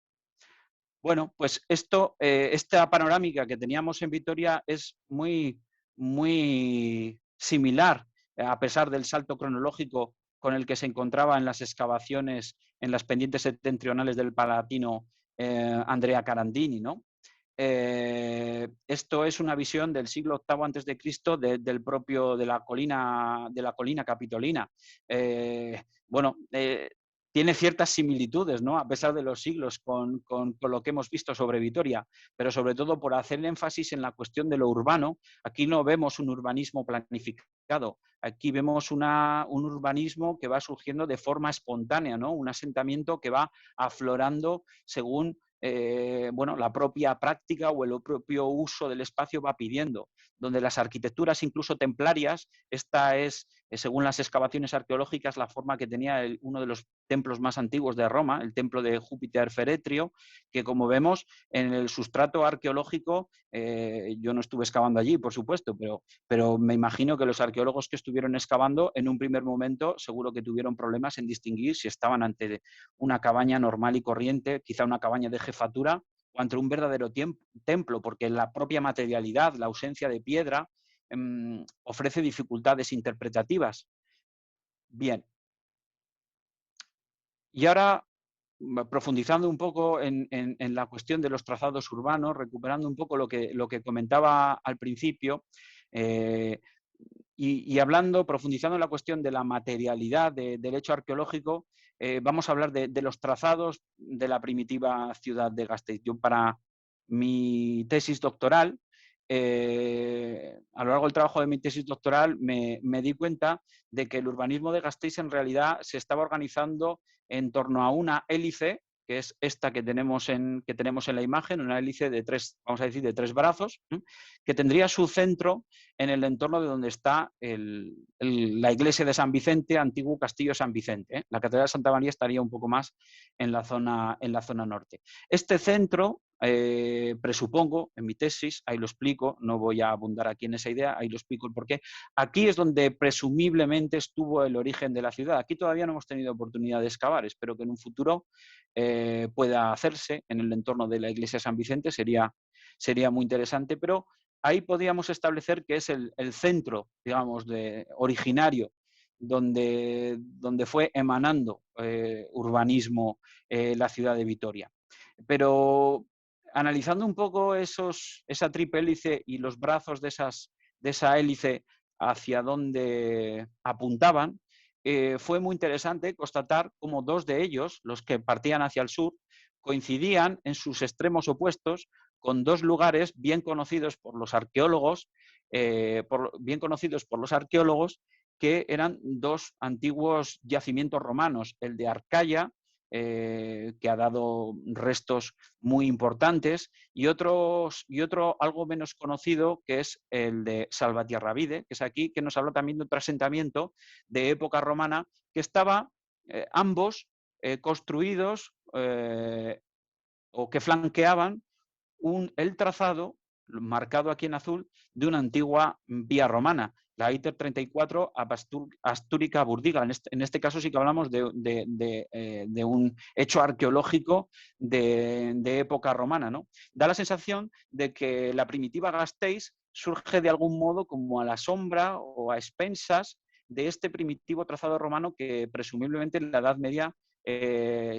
Bueno, pues esta panorámica que teníamos en Vitoria es muy, muy similar, a pesar del salto cronológico con el que se encontraba en las excavaciones en las pendientes septentrionales del Palatino Andrea Carandini, ¿no? Esto es una visión del siglo VIII antes de Cristo de la colina capitolina. tiene ciertas similitudes, ¿no? A pesar de los siglos, con lo que hemos visto sobre Vitoria, pero sobre todo por hacer énfasis en la cuestión de lo urbano. Aquí no vemos un urbanismo planificado, aquí vemos un urbanismo que va surgiendo de forma espontánea, ¿no? Un asentamiento que va aflorando según bueno, la propia práctica o el propio uso del espacio va pidiendo, donde las arquitecturas incluso templarias, esta es, según las excavaciones arqueológicas, la forma que tenía uno de los templos más antiguos de Roma, el templo de Júpiter Feretrio, que como vemos en el sustrato arqueológico, yo no estuve excavando allí, por supuesto, pero me imagino que los arqueólogos que estuvieron excavando en un primer momento seguro que tuvieron problemas en distinguir si estaban ante una cabaña normal y corriente, quizá una cabaña de jefatura, o ante un verdadero templo, porque la propia materialidad, la ausencia de piedra, ofrece dificultades interpretativas. Bien. Y ahora, profundizando un poco en la cuestión de los trazados urbanos, recuperando un poco lo que comentaba al principio, y hablando, profundizando en la cuestión de la materialidad del hecho arqueológico, vamos a hablar de los trazados de la primitiva ciudad de Gasteiz. Yo, para mi tesis doctoral, a lo largo del trabajo de mi tesis doctoral, me di cuenta de que el urbanismo de Gasteiz en realidad se estaba organizando en torno a una hélice, que es esta que tenemos en la imagen, una hélice de tres, vamos a decir, de tres brazos, que tendría su centro en el entorno de donde está la iglesia de San Vicente, antiguo castillo San Vicente. La catedral de Santa María estaría un poco más en la zona norte. Este centro, presupongo, en mi tesis, ahí lo explico, no voy a abundar aquí en esa idea, ahí lo explico el porqué. Aquí es donde presumiblemente estuvo el origen de la ciudad. Aquí todavía no hemos tenido oportunidad de excavar, espero que en un futuro pueda hacerse en el entorno de la iglesia de San Vicente, sería muy interesante, pero ahí podríamos establecer que es el centro, digamos, originario, donde fue emanando urbanismo la ciudad de Vitoria. Pero analizando un poco esa triple hélice y los brazos de esa hélice hacia donde apuntaban, fue muy interesante constatar cómo dos de ellos, los que partían hacia el sur, coincidían en sus extremos opuestos con dos lugares bien conocidos por los arqueólogos, que eran dos antiguos yacimientos romanos, el de Arcaya, que ha dado restos muy importantes, y otro algo menos conocido, que es el de Salvatierravide, que es aquí, que nos habla también de otro asentamiento de época romana, que estaba ambos construidos o que flanqueaban el trazado, marcado aquí en azul, de una antigua vía romana, la ITER 34 a Astúrica-Burdiga. En este caso sí que hablamos de un hecho arqueológico de época romana, ¿no? Da la sensación de que la primitiva Gasteiz surge de algún modo como a la sombra o a expensas de este primitivo trazado romano que presumiblemente en la Edad Media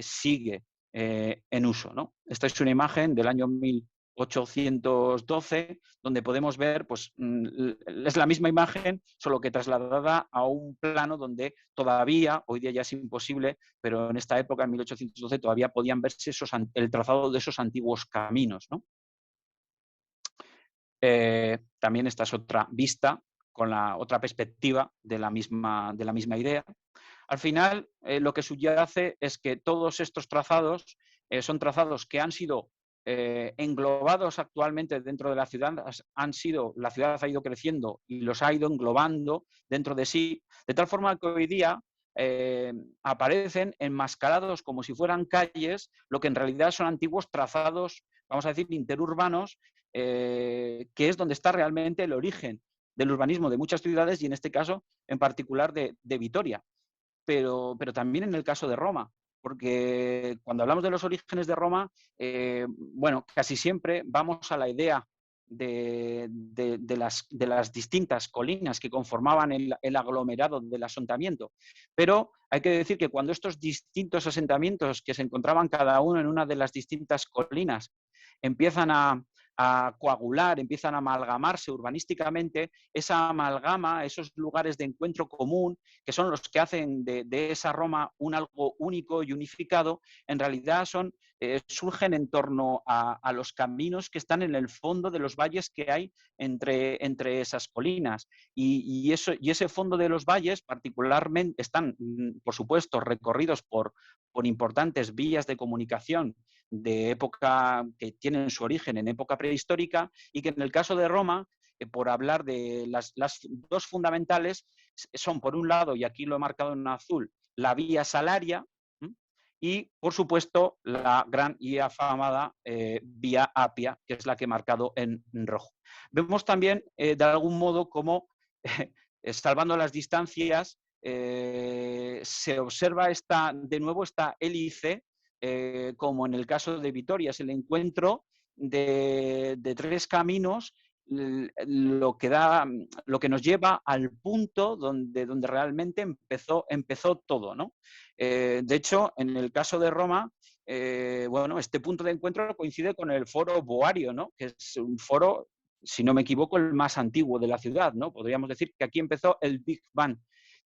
sigue en uso, ¿no? Esta es una imagen del año 1812, donde podemos ver, pues, es la misma imagen, solo que trasladada a un plano donde todavía, hoy día ya es imposible, pero en esta época, en 1812, todavía podían verse el trazado de esos antiguos caminos, ¿no? También esta es otra vista, con la otra perspectiva de la misma idea. Al final, lo que subyace es que todos estos trazados son trazados que han sido englobados actualmente dentro de la ciudad, la ciudad ha ido creciendo y los ha ido englobando dentro de sí, de tal forma que hoy día aparecen enmascarados como si fueran calles, lo que en realidad son antiguos trazados, vamos a decir, interurbanos, que es donde está realmente el origen del urbanismo de muchas ciudades y en este caso en particular de Vitoria. Pero también en el caso de Roma, porque cuando hablamos de los orígenes de Roma, bueno, casi siempre vamos a la idea de las distintas colinas que conformaban el aglomerado del asentamiento. Pero hay que decir que cuando estos distintos asentamientos que se encontraban cada uno en una de las distintas colinas empiezan a a coagular, empiezan a amalgamarse urbanísticamente, esa amalgama, esos lugares de encuentro común, que son los que hacen de esa Roma un algo único y unificado, en realidad surgen en torno a los caminos que están en el fondo de los valles que hay entre esas colinas. Y ese fondo de los valles particularmente están, por supuesto, recorridos por importantes vías de comunicación de época que tienen su origen en época prehistórica y que en el caso de Roma, por hablar de las dos fundamentales, son por un lado, y aquí lo he marcado en azul, la vía Salaria y, por supuesto, la gran y afamada vía Apia, que es la que he marcado en rojo. Vemos también, de algún modo, cómo, salvando las distancias, se observa de nuevo esta hélice, como en el caso de Vitoria, es el encuentro de tres caminos, lo que nos lleva al punto donde realmente empezó todo, ¿no? De hecho, en el caso de Roma, bueno, este punto de encuentro coincide con el foro Boario, ¿no? Que es un foro, si no me equivoco, el más antiguo de la ciudad, ¿no? Podríamos decir que aquí empezó el Big Bang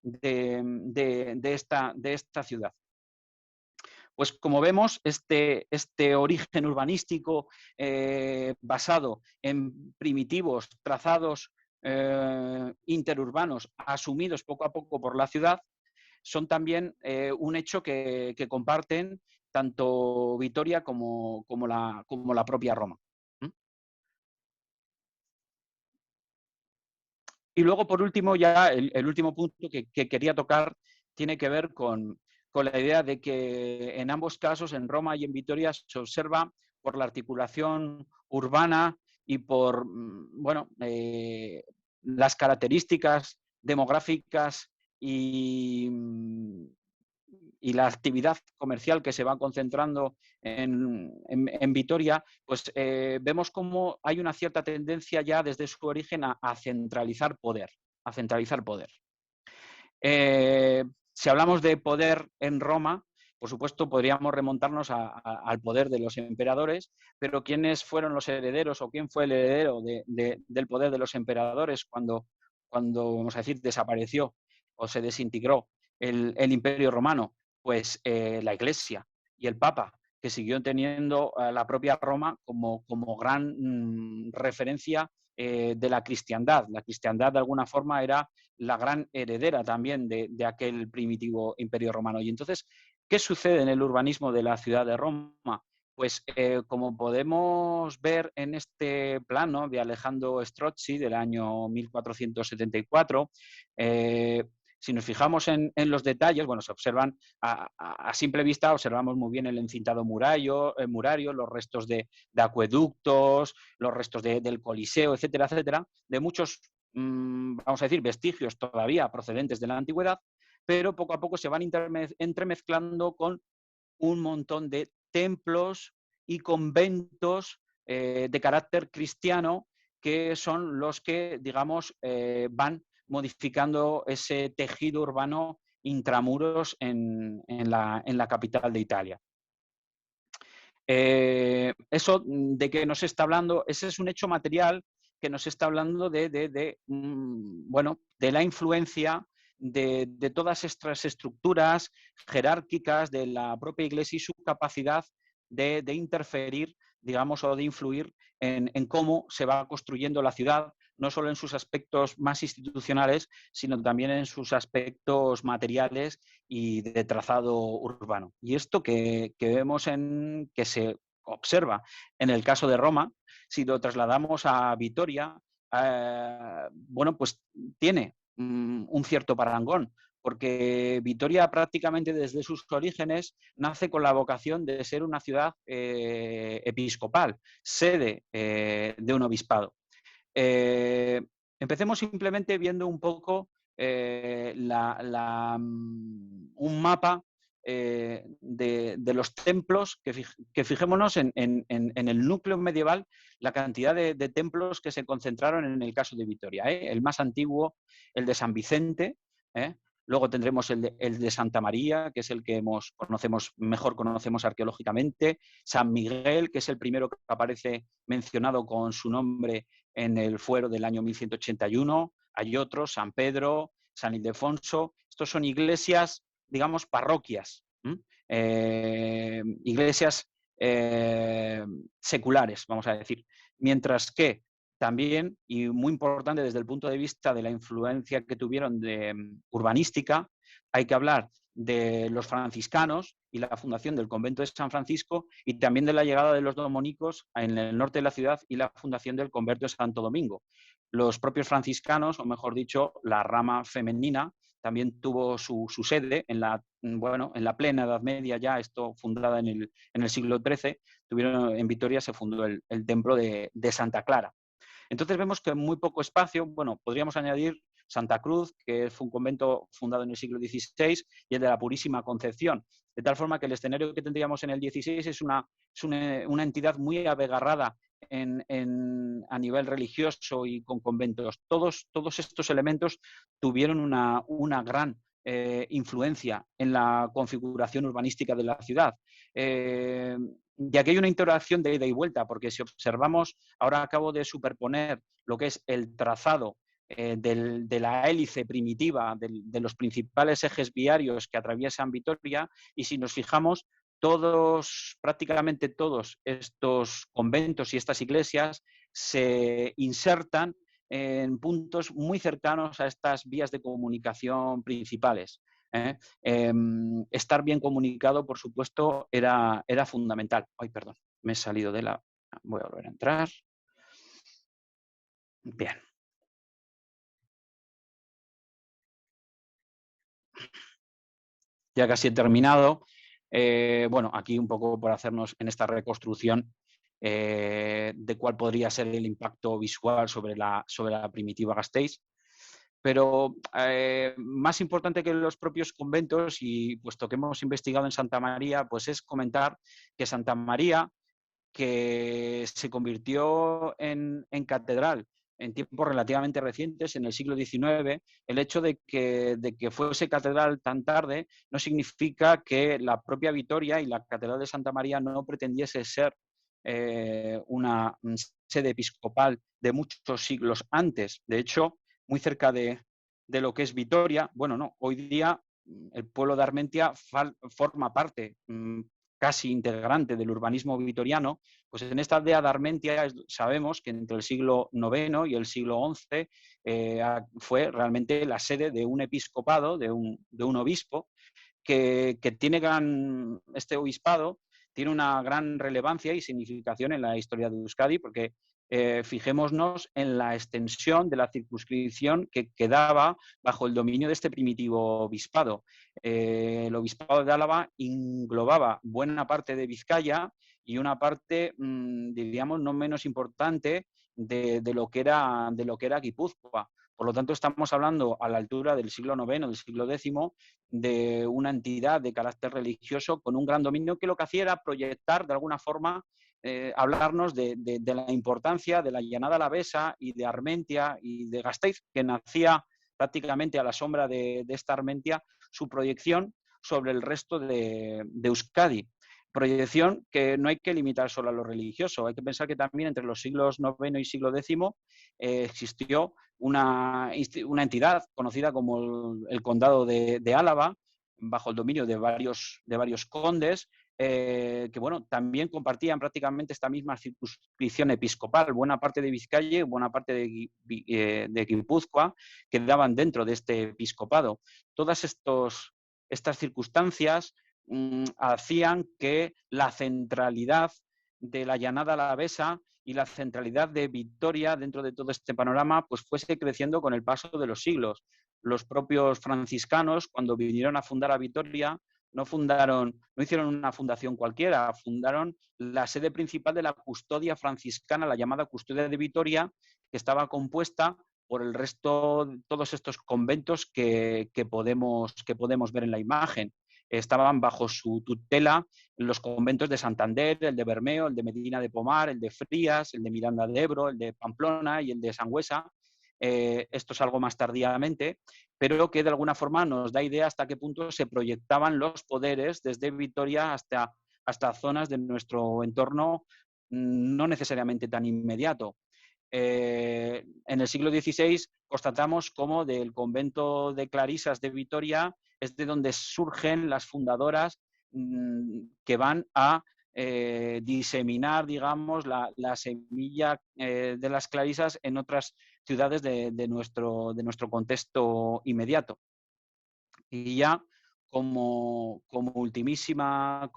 de esta ciudad. Pues como vemos, este origen urbanístico basado en primitivos trazados interurbanos asumidos poco a poco por la ciudad, son también un hecho que comparten tanto Vitoria como la propia Roma. Y luego, por último, ya el último punto que quería tocar tiene que ver con la idea de que en ambos casos, en Roma y en Vitoria, se observa por la articulación urbana y por bueno, las características demográficas y la actividad comercial que se va concentrando en Vitoria, pues vemos cómo hay una cierta tendencia ya desde su origen a centralizar poder. Si hablamos de poder en Roma, por supuesto, podríamos remontarnos al poder de los emperadores, pero ¿quiénes fueron los herederos o quién fue el heredero del poder de los emperadores cuando, vamos a decir, desapareció o se desintegró el Imperio Romano? Pues la Iglesia y el Papa, que siguió teniendo la propia Roma como gran referencia de la cristiandad. La cristiandad, de alguna forma, era la gran heredera también de aquel primitivo Imperio Romano. Y entonces, ¿qué sucede en el urbanismo de la ciudad de Roma? Pues como podemos ver en este plano de Alejandro Strozzi del año 1474, si nos fijamos en los detalles, bueno, se observan a simple vista, observamos muy bien el encintado murario, los restos de acueductos, los restos del Coliseo, etcétera, etcétera, de muchos, vamos a decir, vestigios todavía procedentes de la antigüedad, pero poco a poco se van entremezclando con un montón de templos y conventos de carácter cristiano que son los que, digamos, van modificando ese tejido urbano intramuros en la capital de Italia. Eso de que nos está hablando, ese es un hecho material que nos está hablando bueno, de la influencia de todas estas estructuras jerárquicas de la propia Iglesia y su capacidad de interferir, digamos, o de influir en cómo se va construyendo la ciudad, no solo en sus aspectos más institucionales, sino también en sus aspectos materiales y de trazado urbano. Y esto que vemos que se observa en el caso de Roma, si lo trasladamos a Vitoria, bueno, pues tiene un cierto parangón, porque Vitoria prácticamente desde sus orígenes nace con la vocación de ser una ciudad episcopal, sede de un obispado. Empecemos simplemente viendo un poco un mapa de los templos, que fijémonos en el núcleo medieval, la cantidad de templos que se concentraron en el caso de Vitoria. El más antiguo, el de San Vicente, Luego tendremos el de Santa María, que es el que mejor conocemos arqueológicamente. San Miguel, que es el primero que aparece mencionado con su nombre en el fuero del año 1181. Hay otros, San Pedro, San Ildefonso. Estos son iglesias, digamos, parroquias. Iglesias seculares, vamos a decir. Mientras que también, y muy importante desde el punto de vista de la influencia que tuvieron de urbanística, hay que hablar de los franciscanos y la fundación del convento de San Francisco, y también de la llegada de los dominicos en el norte de la ciudad y la fundación del convento de Santo Domingo. Los propios franciscanos, o mejor dicho, la rama femenina, también tuvo su sede en la plena Edad Media, ya esto fundada en el siglo XIII, en Vitoria se fundó el templo de Santa Clara. Entonces vemos que en muy poco espacio, bueno, podríamos añadir Santa Cruz, que fue un convento fundado en el siglo XVI, y el de la Purísima Concepción. De tal forma que el escenario que tendríamos en el XVI es una entidad muy abigarrada a nivel religioso y con conventos. Todos estos elementos tuvieron una gran influencia en la configuración urbanística de la ciudad. Y aquí hay una interacción de ida y vuelta, porque si observamos, ahora acabo de superponer lo que es el trazado de la hélice primitiva de los principales ejes viarios que atraviesan Vitoria, y si nos fijamos, prácticamente todos estos conventos y estas iglesias se insertan en puntos muy cercanos a estas vías de comunicación principales. Estar bien comunicado, por supuesto, era fundamental. Ay, perdón, me he salido de la... Voy a volver a entrar. Bien. Ya casi he terminado. Bueno, aquí un poco por hacernos en esta reconstrucción de cuál podría ser el impacto visual sobre la primitiva Gasteiz. Pero más importante que los propios conventos, y puesto que hemos investigado en Santa María, pues es comentar que Santa María, que se convirtió en catedral en tiempos relativamente recientes, en el siglo XIX, el hecho de que fuese catedral tan tarde no significa que la propia Vitoria y la Catedral de Santa María no pretendiese ser una sede episcopal de muchos siglos antes. De hecho, muy cerca de lo que es Vitoria, bueno, no, hoy día el pueblo de Armentia forma parte casi integrante del urbanismo vitoriano. Pues en esta aldea de Armentia sabemos que entre el siglo IX y el siglo XI fue realmente la sede de un episcopado, de un obispo, que tiene este obispado tiene una gran relevancia y significación en la historia de Euskadi, porque fijémonos en la extensión de la circunscripción que quedaba bajo el dominio de este primitivo obispado. El obispado de Álava englobaba buena parte de Vizcaya y una parte, diríamos, no menos importante de lo que era Guipúzcoa. Por lo tanto, estamos hablando a la altura del siglo IX, del siglo X, de una entidad de carácter religioso con un gran dominio que lo que hacía era proyectar de alguna forma, hablarnos de la importancia de la llanada alavesa y de Armentia y de Gasteiz, que nacía prácticamente a la sombra de esta Armentia, su proyección sobre el resto de Euskadi. Proyección que no hay que limitar solo a lo religioso, hay que pensar que también entre los siglos IX y siglo X existió una entidad conocida como el Condado de Álava, bajo el dominio de varios condes, que bueno, también compartían prácticamente esta misma circunscripción episcopal. Buena parte de Vizcaya y buena parte de Guipúzcoa quedaban dentro de este episcopado. Todas estas circunstancias hacían que la centralidad de la llanada alavesa y la centralidad de Vitoria dentro de todo este panorama pues fuese creciendo con el paso de los siglos. Los propios franciscanos, cuando vinieron a fundar a Vitoria, no hicieron una fundación cualquiera, fundaron la sede principal de la custodia franciscana, la llamada Custodia de Vitoria, que estaba compuesta por el resto de todos estos conventos que podemos ver en la imagen. Estaban bajo su tutela los conventos de Santander, el de Bermeo, el de Medina de Pomar, el de Frías, el de Miranda de Ebro, el de Pamplona y el de Sangüesa, esto es algo más tardíamente, pero que de alguna forma nos da idea hasta qué punto se proyectaban los poderes desde Vitoria hasta zonas de nuestro entorno no necesariamente tan inmediato. En el siglo XVI constatamos cómo del convento de Clarisas de Vitoria es de donde surgen las fundadoras que van a diseminar, digamos, la semilla de las clarisas en otras ciudades de nuestro contexto inmediato. Y ya como ultimísima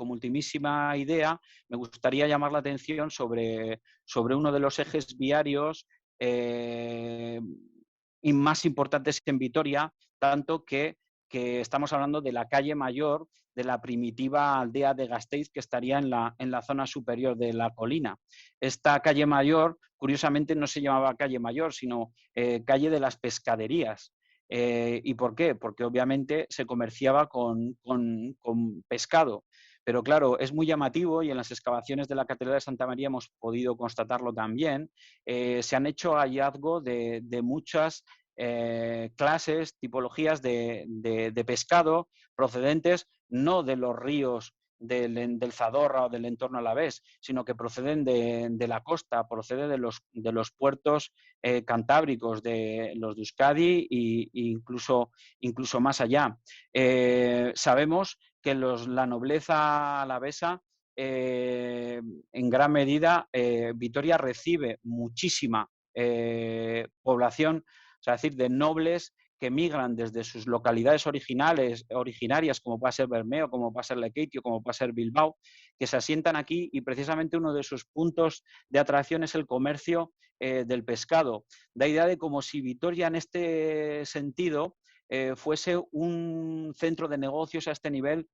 idea, me gustaría llamar la atención sobre uno de los ejes viarios y más importantes en Vitoria, tanto que estamos hablando de la calle mayor de la primitiva aldea de Gasteiz, que estaría en la zona superior de la colina. Esta calle mayor, curiosamente, no se llamaba calle mayor, sino calle de las pescaderías. ¿Y por qué? Porque obviamente se comerciaba con pescado. Pero claro, es muy llamativo y en las excavaciones de la Catedral de Santa María hemos podido constatarlo también. Se han hecho hallazgos de muchas clases, tipologías de pescado procedentes no de los ríos del Zadorra o del entorno alavés, sino que proceden de la costa, procede de los puertos cantábricos, de los de Euskadi e incluso más allá. Sabemos que la nobleza alavesa, en gran medida, Vitoria recibe muchísima población, o sea, es decir, de nobles que migran desde sus localidades originarias, como puede ser Bermeo, como puede ser Lekeitio, como puede ser Bilbao, que se asientan aquí y precisamente uno de sus puntos de atracción es el comercio del pescado. Da idea de como si Vitoria en este sentido fuese un centro de negocios a este nivel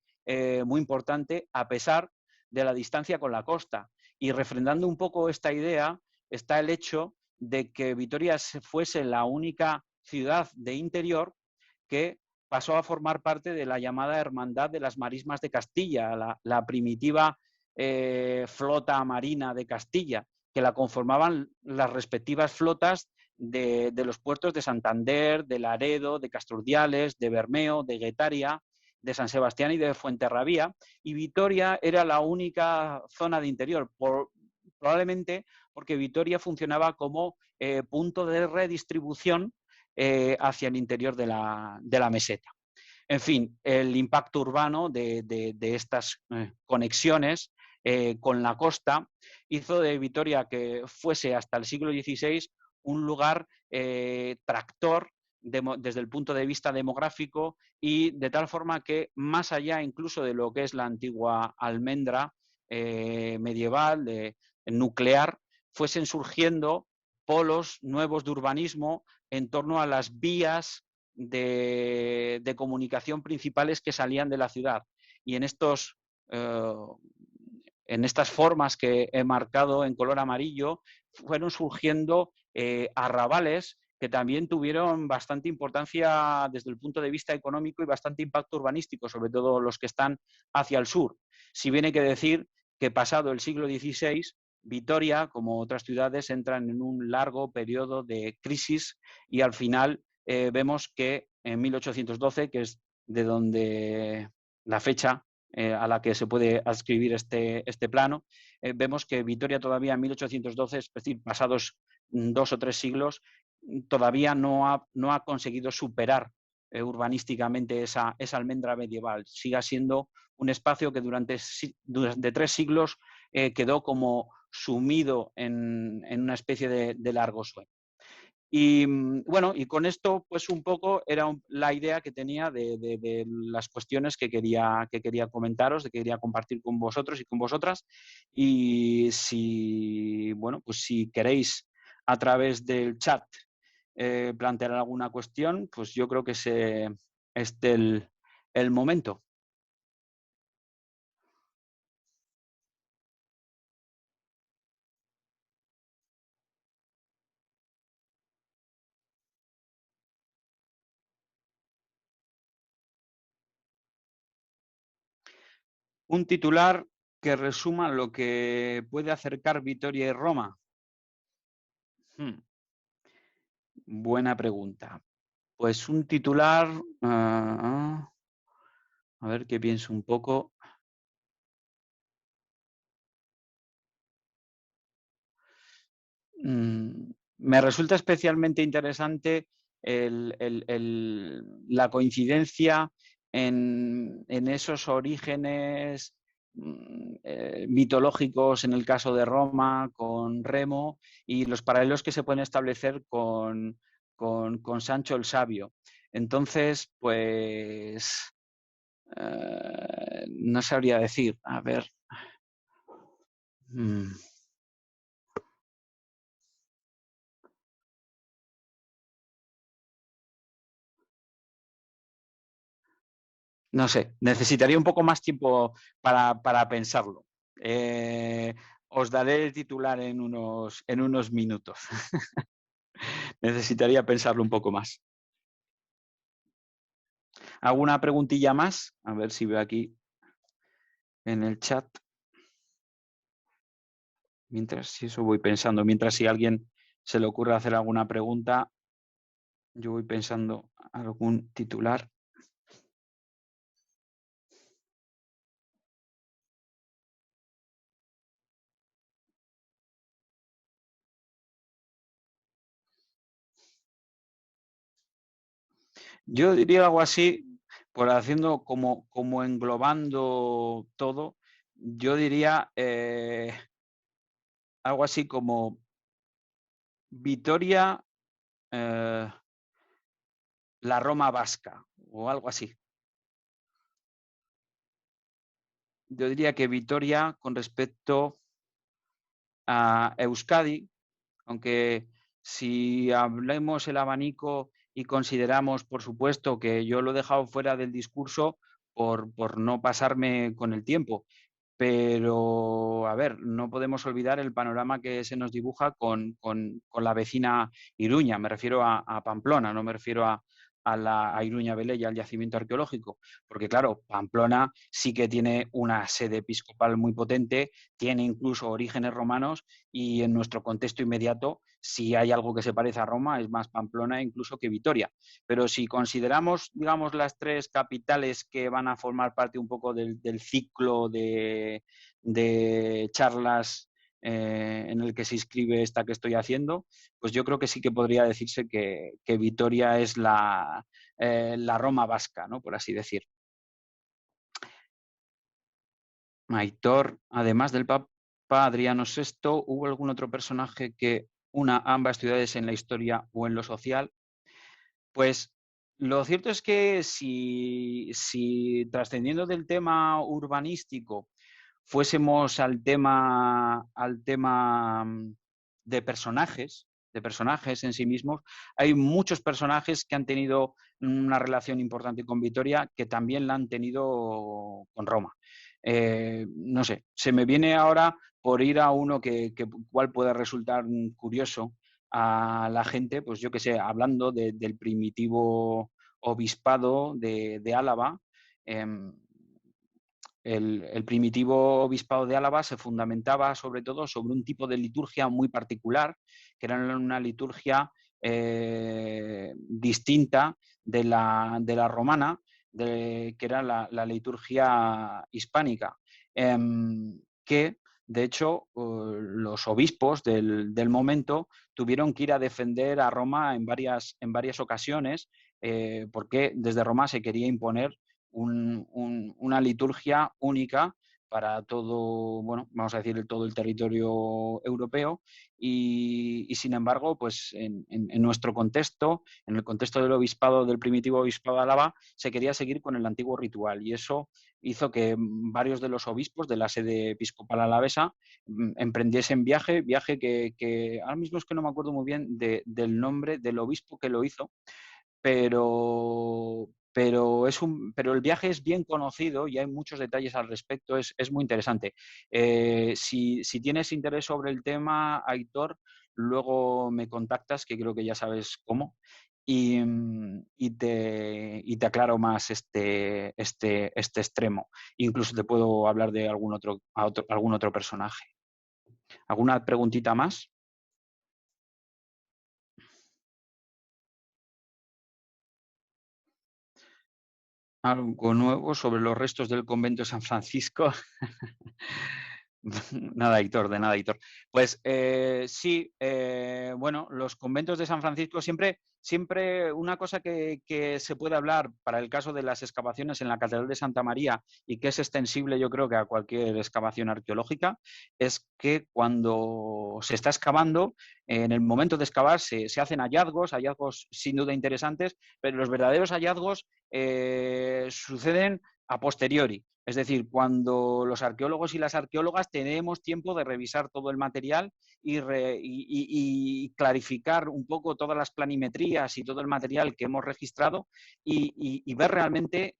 muy importante, a pesar de la distancia con la costa. Y refrendando un poco esta idea está el hecho de que Vitoria fuese la única ciudad de interior que pasó a formar parte de la llamada Hermandad de las Marismas de Castilla, la primitiva flota marina de Castilla, que la conformaban las respectivas flotas de los puertos de Santander, de Laredo, de Casturdiales, de Bermeo, de Guetaria, de San Sebastián y de Fuenterrabía, y Vitoria era la única zona de interior, probablemente porque Vitoria funcionaba como punto de redistribución hacia el interior de la meseta. En fin, el impacto urbano de estas conexiones con la costa hizo de Vitoria que fuese hasta el siglo XVI un lugar tractor desde el punto de vista demográfico y de tal forma que más allá incluso de lo que es la antigua almendra medieval, nuclear, fuesen surgiendo polos nuevos de urbanismo en torno a las vías de comunicación principales que salían de la ciudad. Y en estas formas que he marcado en color amarillo, fueron surgiendo arrabales que también tuvieron bastante importancia desde el punto de vista económico y bastante impacto urbanístico, sobre todo los que están hacia el sur. Si bien hay que decir que pasado el siglo XVI, Vitoria, como otras ciudades, entran en un largo periodo de crisis y al final vemos que en 1812, que es de donde la fecha a la que se puede adscribir este plano, vemos que Vitoria todavía en 1812, es decir, pasados 2 o 3 siglos, todavía no ha conseguido superar urbanísticamente esa almendra medieval. Sigue siendo un espacio que durante 3 siglos quedó como sumido en una especie de largo sueño. Y bueno, y con esto, pues un poco era la idea que tenía de las cuestiones que quería comentaros, que quería compartir con vosotros y con vosotras. Y bueno, pues si queréis a través del chat plantear alguna cuestión, pues yo creo que es el momento. Un titular que resuma lo que puede acercar Vitoria y Roma. buena pregunta. Pues un titular, a ver qué pienso un poco. Me resulta especialmente interesante la coincidencia en esos orígenes mitológicos en el caso de Roma, con Remo, y los paralelos que se pueden establecer con Sancho el Sabio. Entonces, pues, no sabría decir. A ver. No sé, necesitaría un poco más tiempo para pensarlo. Os daré el titular en unos minutos. Necesitaría pensarlo un poco más. ¿Alguna preguntilla más? A ver si veo aquí en el chat. Mientras si eso voy pensando, mientras si a alguien se le ocurre hacer alguna pregunta, yo voy pensando algún titular. Yo diría algo así, por haciendo como englobando todo, yo diría algo así como Vitoria, la Roma vasca o algo así. Yo diría que Vitoria con respecto a Euskadi, aunque si hablemos el abanico y consideramos, por supuesto, que yo lo he dejado fuera del discurso por no pasarme con el tiempo, pero a ver, no podemos olvidar el panorama que se nos dibuja con la vecina Iruña, me refiero a Pamplona, no me refiero a Iruña Velella, al yacimiento arqueológico, porque claro, Pamplona sí que tiene una sede episcopal muy potente, tiene incluso orígenes romanos y en nuestro contexto inmediato, si hay algo que se parece a Roma, es más Pamplona incluso que Vitoria. Pero si consideramos, digamos, las tres capitales que van a formar parte un poco del ciclo de charlas en el que se inscribe esta que estoy haciendo, pues yo creo que sí que podría decirse que Vitoria es la Roma vasca, ¿no? Por así decir. Aitor, además del Papa Adriano VI, ¿hubo algún otro personaje que una ambas ciudades en la historia o en lo social? Pues lo cierto es que si trascendiendo del tema urbanístico fuésemos al tema de personajes en sí mismos, hay muchos personajes que han tenido una relación importante con Vitoria que también la han tenido con Roma. No sé, se me viene ahora por ir a uno que cual pueda resultar curioso a la gente, pues yo que sé, hablando del primitivo obispado de Álava. El primitivo obispado de Álava se fundamentaba sobre todo sobre un tipo de liturgia muy particular, que era una liturgia distinta de la romana, que era la liturgia hispánica, que de hecho los obispos del momento tuvieron que ir a defender a Roma en varias ocasiones, porque desde Roma se quería imponer una liturgia única para todo, bueno, vamos a decir, todo el territorio europeo y sin embargo, pues en nuestro contexto, en el contexto del obispado, del primitivo obispado de Álava, se quería seguir con el antiguo ritual y eso hizo que varios de los obispos de la sede episcopal alavesa emprendiesen viaje que ahora mismo es que no me acuerdo muy bien del nombre del obispo que lo hizo, pero el viaje es bien conocido y hay muchos detalles al respecto, es muy interesante. Si tienes interés sobre el tema, Aitor, luego me contactas, que creo que ya sabes cómo, y te aclaro más este extremo. Incluso te puedo hablar de algún otro personaje. ¿Alguna preguntita más? Algo nuevo sobre los restos del convento de San Francisco. Nada, Héctor, de nada, Héctor. Pues sí, bueno, los conventos de San Francisco siempre una cosa que se puede hablar para el caso de las excavaciones en la Catedral de Santa María y que es extensible yo creo que a cualquier excavación arqueológica, es que cuando se está excavando, en el momento de excavar se hacen hallazgos sin duda interesantes, pero los verdaderos hallazgos suceden a posteriori. Es decir, cuando los arqueólogos y las arqueólogas tenemos tiempo de revisar todo el material y clarificar un poco todas las planimetrías y todo el material que hemos registrado y ver realmente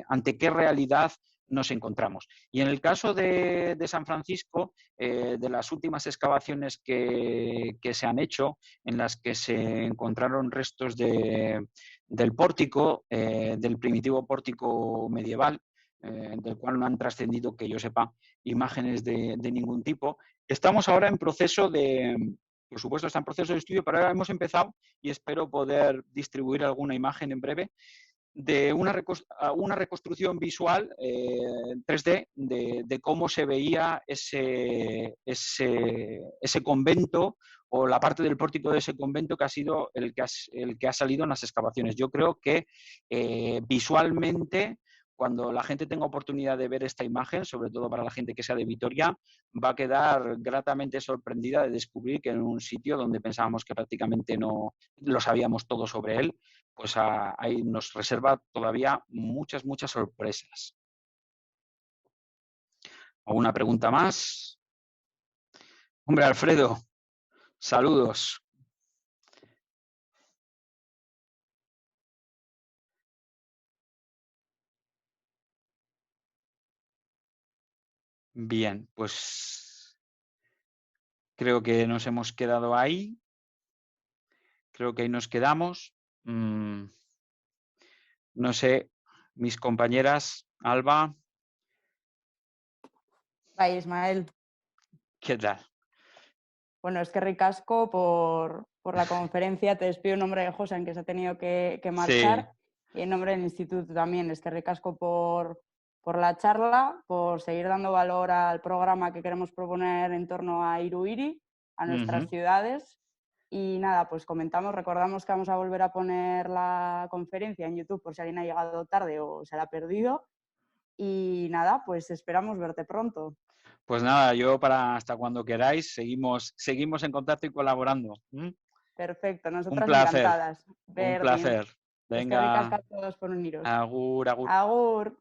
ante qué realidad nos encontramos. Y en el caso de San Francisco, de las últimas excavaciones que se han hecho, en las que se encontraron restos del pórtico, del primitivo pórtico medieval, del cual no han trascendido, que yo sepa, imágenes de ningún tipo. Estamos ahora en proceso por supuesto está en proceso de estudio, pero ahora hemos empezado y espero poder distribuir alguna imagen en breve de una reconstrucción visual 3D de cómo se veía ese convento o la parte del pórtico de ese convento que ha sido el que ha salido en las excavaciones. Yo creo que visualmente, cuando la gente tenga oportunidad de ver esta imagen, sobre todo para la gente que sea de Vitoria, va a quedar gratamente sorprendida de descubrir que en un sitio donde pensábamos que prácticamente no lo sabíamos todo sobre él, pues ahí nos reserva todavía muchas, muchas sorpresas. ¿Alguna pregunta más? Hombre, Alfredo, saludos. Bien, pues creo que nos hemos quedado ahí. Creo que ahí nos quedamos. No sé, mis compañeras, Alba. Bye, Ismael. ¿Qué tal? Bueno, es que ricasco por la conferencia. Te despido en nombre de José, que se ha tenido que marchar. Sí. Y en nombre del instituto también. Es que ricasco por la charla, por seguir dando valor al programa que queremos proponer en torno a Iruiri, a nuestras ciudades. Y nada, pues recordamos que vamos a volver a poner la conferencia en YouTube por si alguien ha llegado tarde o se la ha perdido. Y nada, pues esperamos verte pronto. Pues nada, yo hasta cuando queráis seguimos en contacto y colaborando. Perfecto, nosotras encantadas. Un placer. Venga. Es que ricasco a todos por uniros. Agur, agur. Agur.